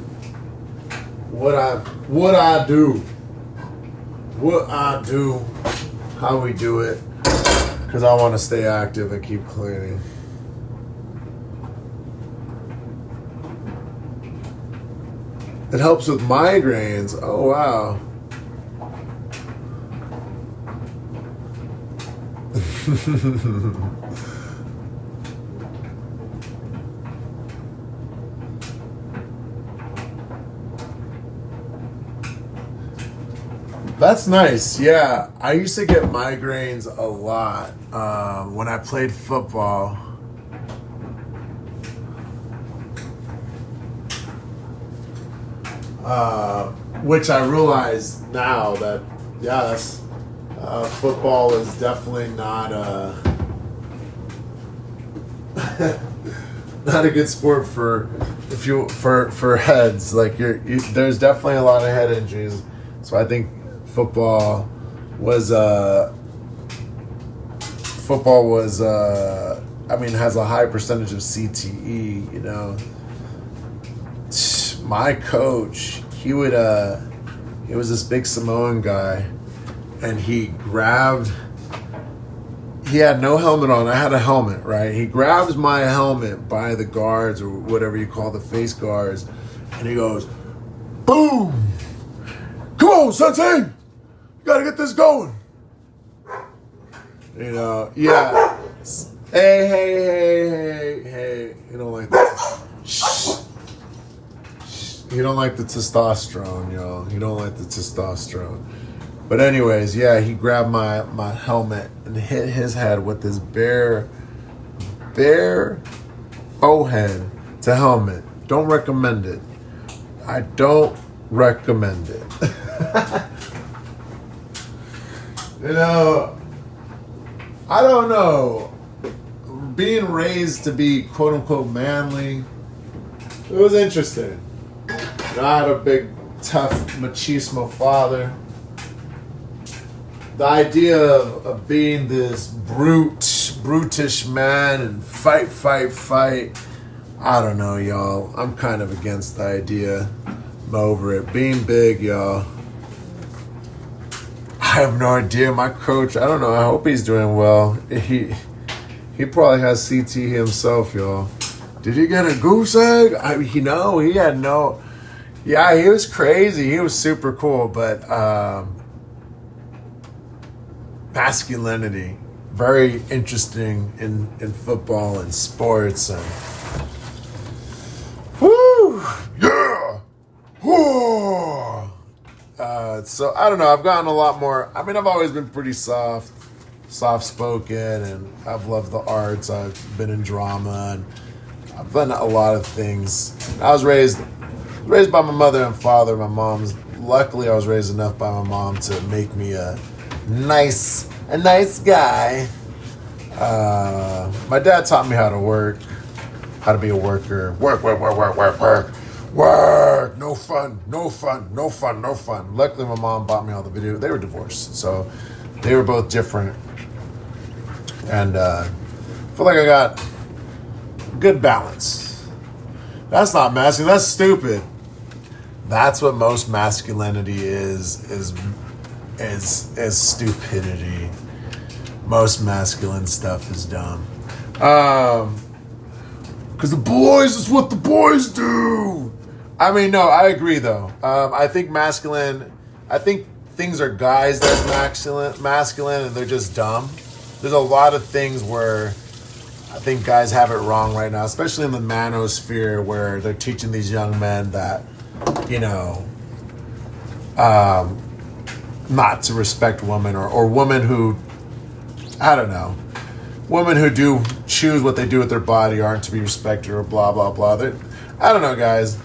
what I do. What I do, how we do it. Because I want to stay active and keep cleaning. It helps with migraines. Oh, wow. That's nice. Yeah, I used to get migraines a lot when I played football. Which I realize now that, yeah, that's, football is definitely not not a good sport for heads. Like there's definitely a lot of head injuries. So I think football was has a high percentage of CTE, you know. My coach, he was this big Samoan guy, and he had no helmet on. I had a helmet, right? He grabs my helmet by the guards, or whatever you call the face guards, and he goes, boom! Come on, Sensei! You gotta get this going. You know, yeah. Hey. You don't like that. Shh. You don't like the testosterone, y'all. You don't like the testosterone. But anyways, yeah, he grabbed my helmet and hit his head with this bare forehead to helmet. Don't recommend it. I don't recommend it. You know, I don't know. Being raised to be quote unquote manly, it was interesting. I had a big, tough, machismo father. The idea of being this brutish man and fight. I don't know, y'all. I'm kind of against the idea. I'm over it. Being big, y'all. I have no idea. My coach, I don't know. I hope he's doing well. He probably has CT himself, y'all. Did he get a goose egg? He had no... Yeah, he was crazy. He was super cool, but masculinity, very interesting in football and sports. And whoo, yeah, whoa. So I don't know. I've gotten a lot more. I mean, I've always been pretty soft-spoken, and I've loved the arts. I've been in drama, and I've done a lot of things. I was raised by my mother and father. My mom's, luckily I was raised enough by my mom to make me a nice guy. My dad taught me how to work, how to be a worker. Work. No fun. Luckily my mom bought me all the video. They were divorced, so they were both different. And I feel like I got good balance. That's not masculine, that's stupid. That's what most masculinity is stupidity. Most masculine stuff is dumb. Because the boys is what the boys do. I mean, no, I agree though. I think things are guys that's masculine and they're just dumb. There's a lot of things where I think guys have it wrong right now, especially in the manosphere where they're teaching these young men that, not to respect women or women who, I don't know, women who do choose what they do with their body aren't to be respected or blah, blah, blah. I don't know, guys.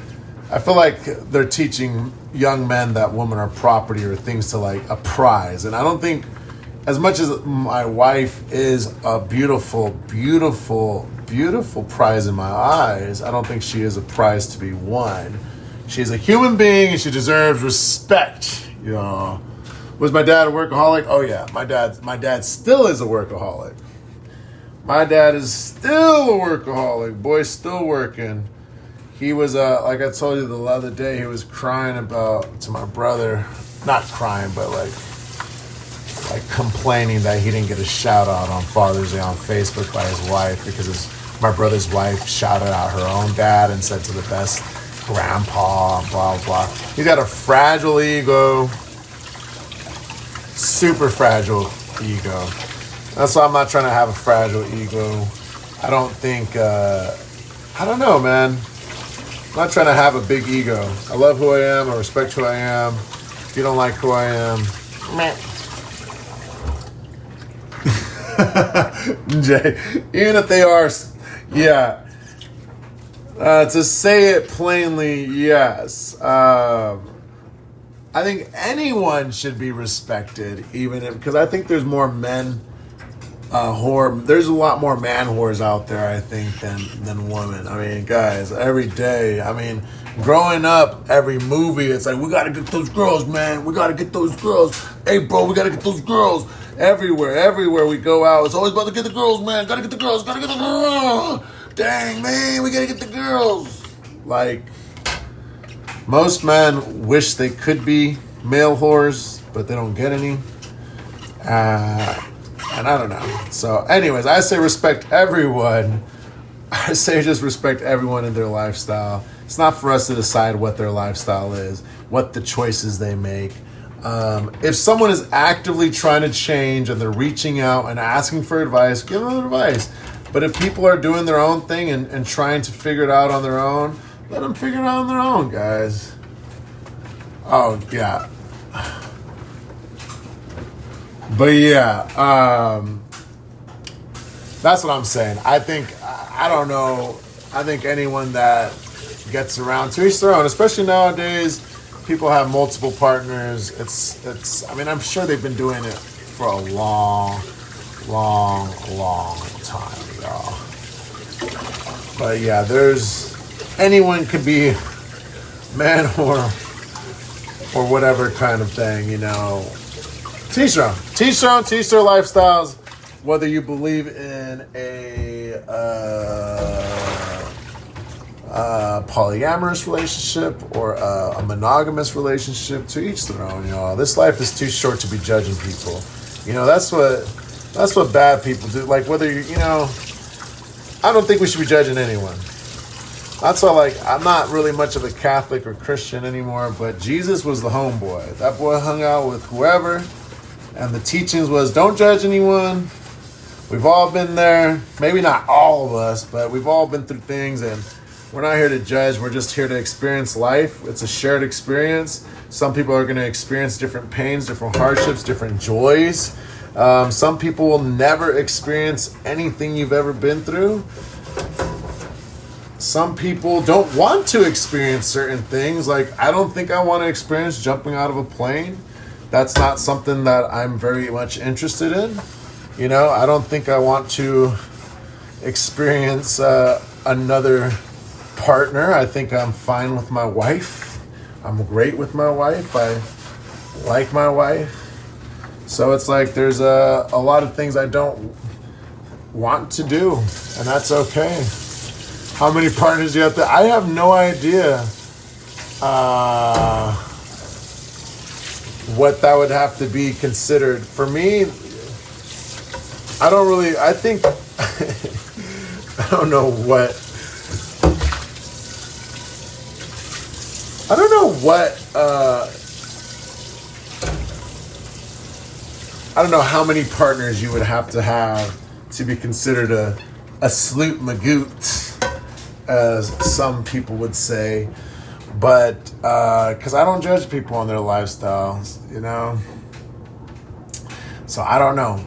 I feel like they're teaching young men that women are property or things to like a prize. And I don't think, as much as my wife is a beautiful, beautiful, beautiful prize in my eyes, I don't think she is a prize to be won. She's a human being and she deserves respect. Was my dad a workaholic? Oh yeah, my dad still is a workaholic. My dad is still a workaholic. Boy's still working. He was, like I told you the other day, he was crying to my brother, not crying, but like complaining that he didn't get a shout out on Father's Day on Facebook by his wife because my brother's wife shouted out her own dad and said to the best grandpa, blah, blah. He's got a fragile ego, super fragile ego. That's why I'm not trying to have a fragile ego. I don't think, I don't know, man. I'm not trying to have a big ego. I love who I am. I respect who I am. If you don't like who I am, Jay, even if they are, yeah. To say it plainly, yes. I think anyone should be respected, because I think there's more men there's a lot more man whores out there, I think, than women. I mean, guys, every day. I mean, growing up, every movie, it's like, we gotta get those girls, man. We gotta get those girls. Hey, bro, we gotta get those girls. Everywhere we go out, it's always about to get the girls, man. Gotta get the girls. Dang, man, we gotta get the girls. Like, most men wish they could be male whores, but they don't get any. And I don't know. So anyways, I say respect everyone. I say just respect everyone in their lifestyle. It's not for us to decide what their lifestyle is, what the choices they make. If someone is actively trying to change and they're reaching out and asking for advice, give them advice. But if people are doing their own thing and trying to figure it out on their own, let them figure it out on their own, guys. Oh, yeah. But yeah, that's what I'm saying. I don't know. I think anyone that gets around, to each their own, especially nowadays, people have multiple partners. I mean, I'm sure they've been doing it for a long time, y'all. But yeah, anyone could be man or whatever kind of thing, Teach their own. Teach their lifestyles. Whether you believe in a polyamorous relationship or a monogamous relationship, to each their own, y'all. This life is too short to be judging people. That's what bad people do. Like, whether I don't think we should be judging anyone. That's why, I'm not really much of a Catholic or Christian anymore, but Jesus was the homeboy. That boy hung out with whoever. And the teachings was, don't judge anyone. We've all been there. Maybe not all of us, but we've all been through things. And we're not here to judge. We're just here to experience life. It's a shared experience. Some people are going to experience different pains, different hardships, different joys. Some people will never experience anything you've ever been through. Some people don't want to experience certain things. Like, I don't think I want to experience jumping out of a plane. That's not something that I'm very much interested in. I don't think I want to experience another partner. I think I'm fine with my wife. I'm great with my wife. I like my wife. So it's like there's a lot of things I don't want to do, and that's okay. How many partners do you have to? I have no idea what that would have to be considered. For me, I think, I don't know what, I don't know how many partners you would have to be considered a sloot magoot, as some people would say. But, because I don't judge people on their lifestyles, you know? So I don't know.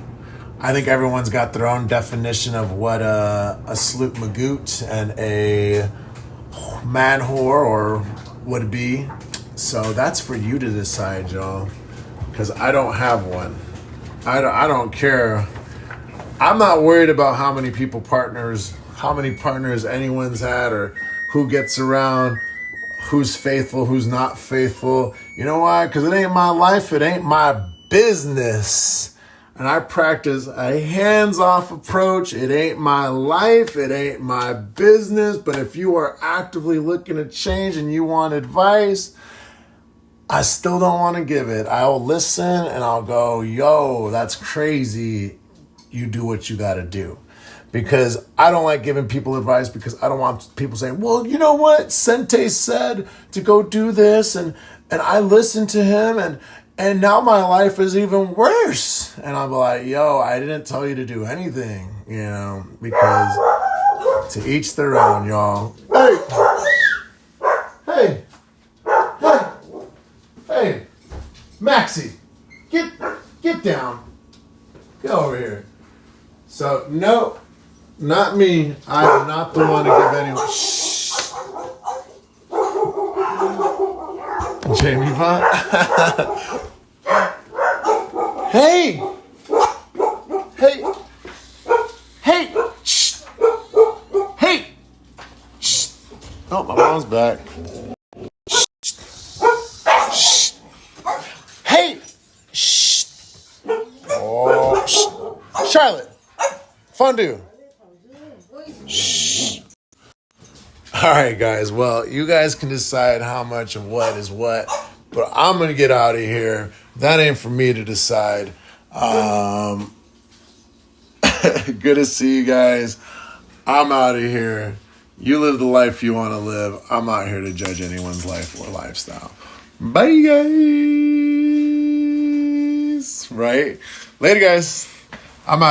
I think everyone's got their own definition of what a sloot magoot and a man whore or would be. So that's for you to decide, y'all. Because I don't have one. I don't care. I'm not worried about how many partners anyone's had, or who gets around, who's faithful, who's not faithful. You know why? Because it ain't my life. It ain't my business. And I practice a hands-off approach. It ain't my life. It ain't my business. But if you are actively looking to change and you want advice, I still don't want to give it. I'll listen and I'll go, yo, that's crazy. You do what you got to do. Because I don't like giving people advice, because I don't want people saying, well, you know what? Sente said to go do this, and I listened to him, and now my life is even worse. And I'm like, yo, I didn't tell you to do anything, you know, because to each their own, y'all. Hey, Maxie, get down. Get over here. So, no, not me. I am not the one to give anyone. Shh. Jamie Bond. Hey. Shh. Hey. Shh. Oh, my mom's back. Shh. Hey. Shh. Oh, shh. Charlotte. Fondue. Shh. All right, guys. Well, you guys can decide how much of what is what, but I'm going to get out of here. That ain't for me to decide. Good to see you guys. I'm out of here. You live the life you want to live. I'm not here to judge anyone's life or lifestyle. Bye, guys. Right? Later, guys.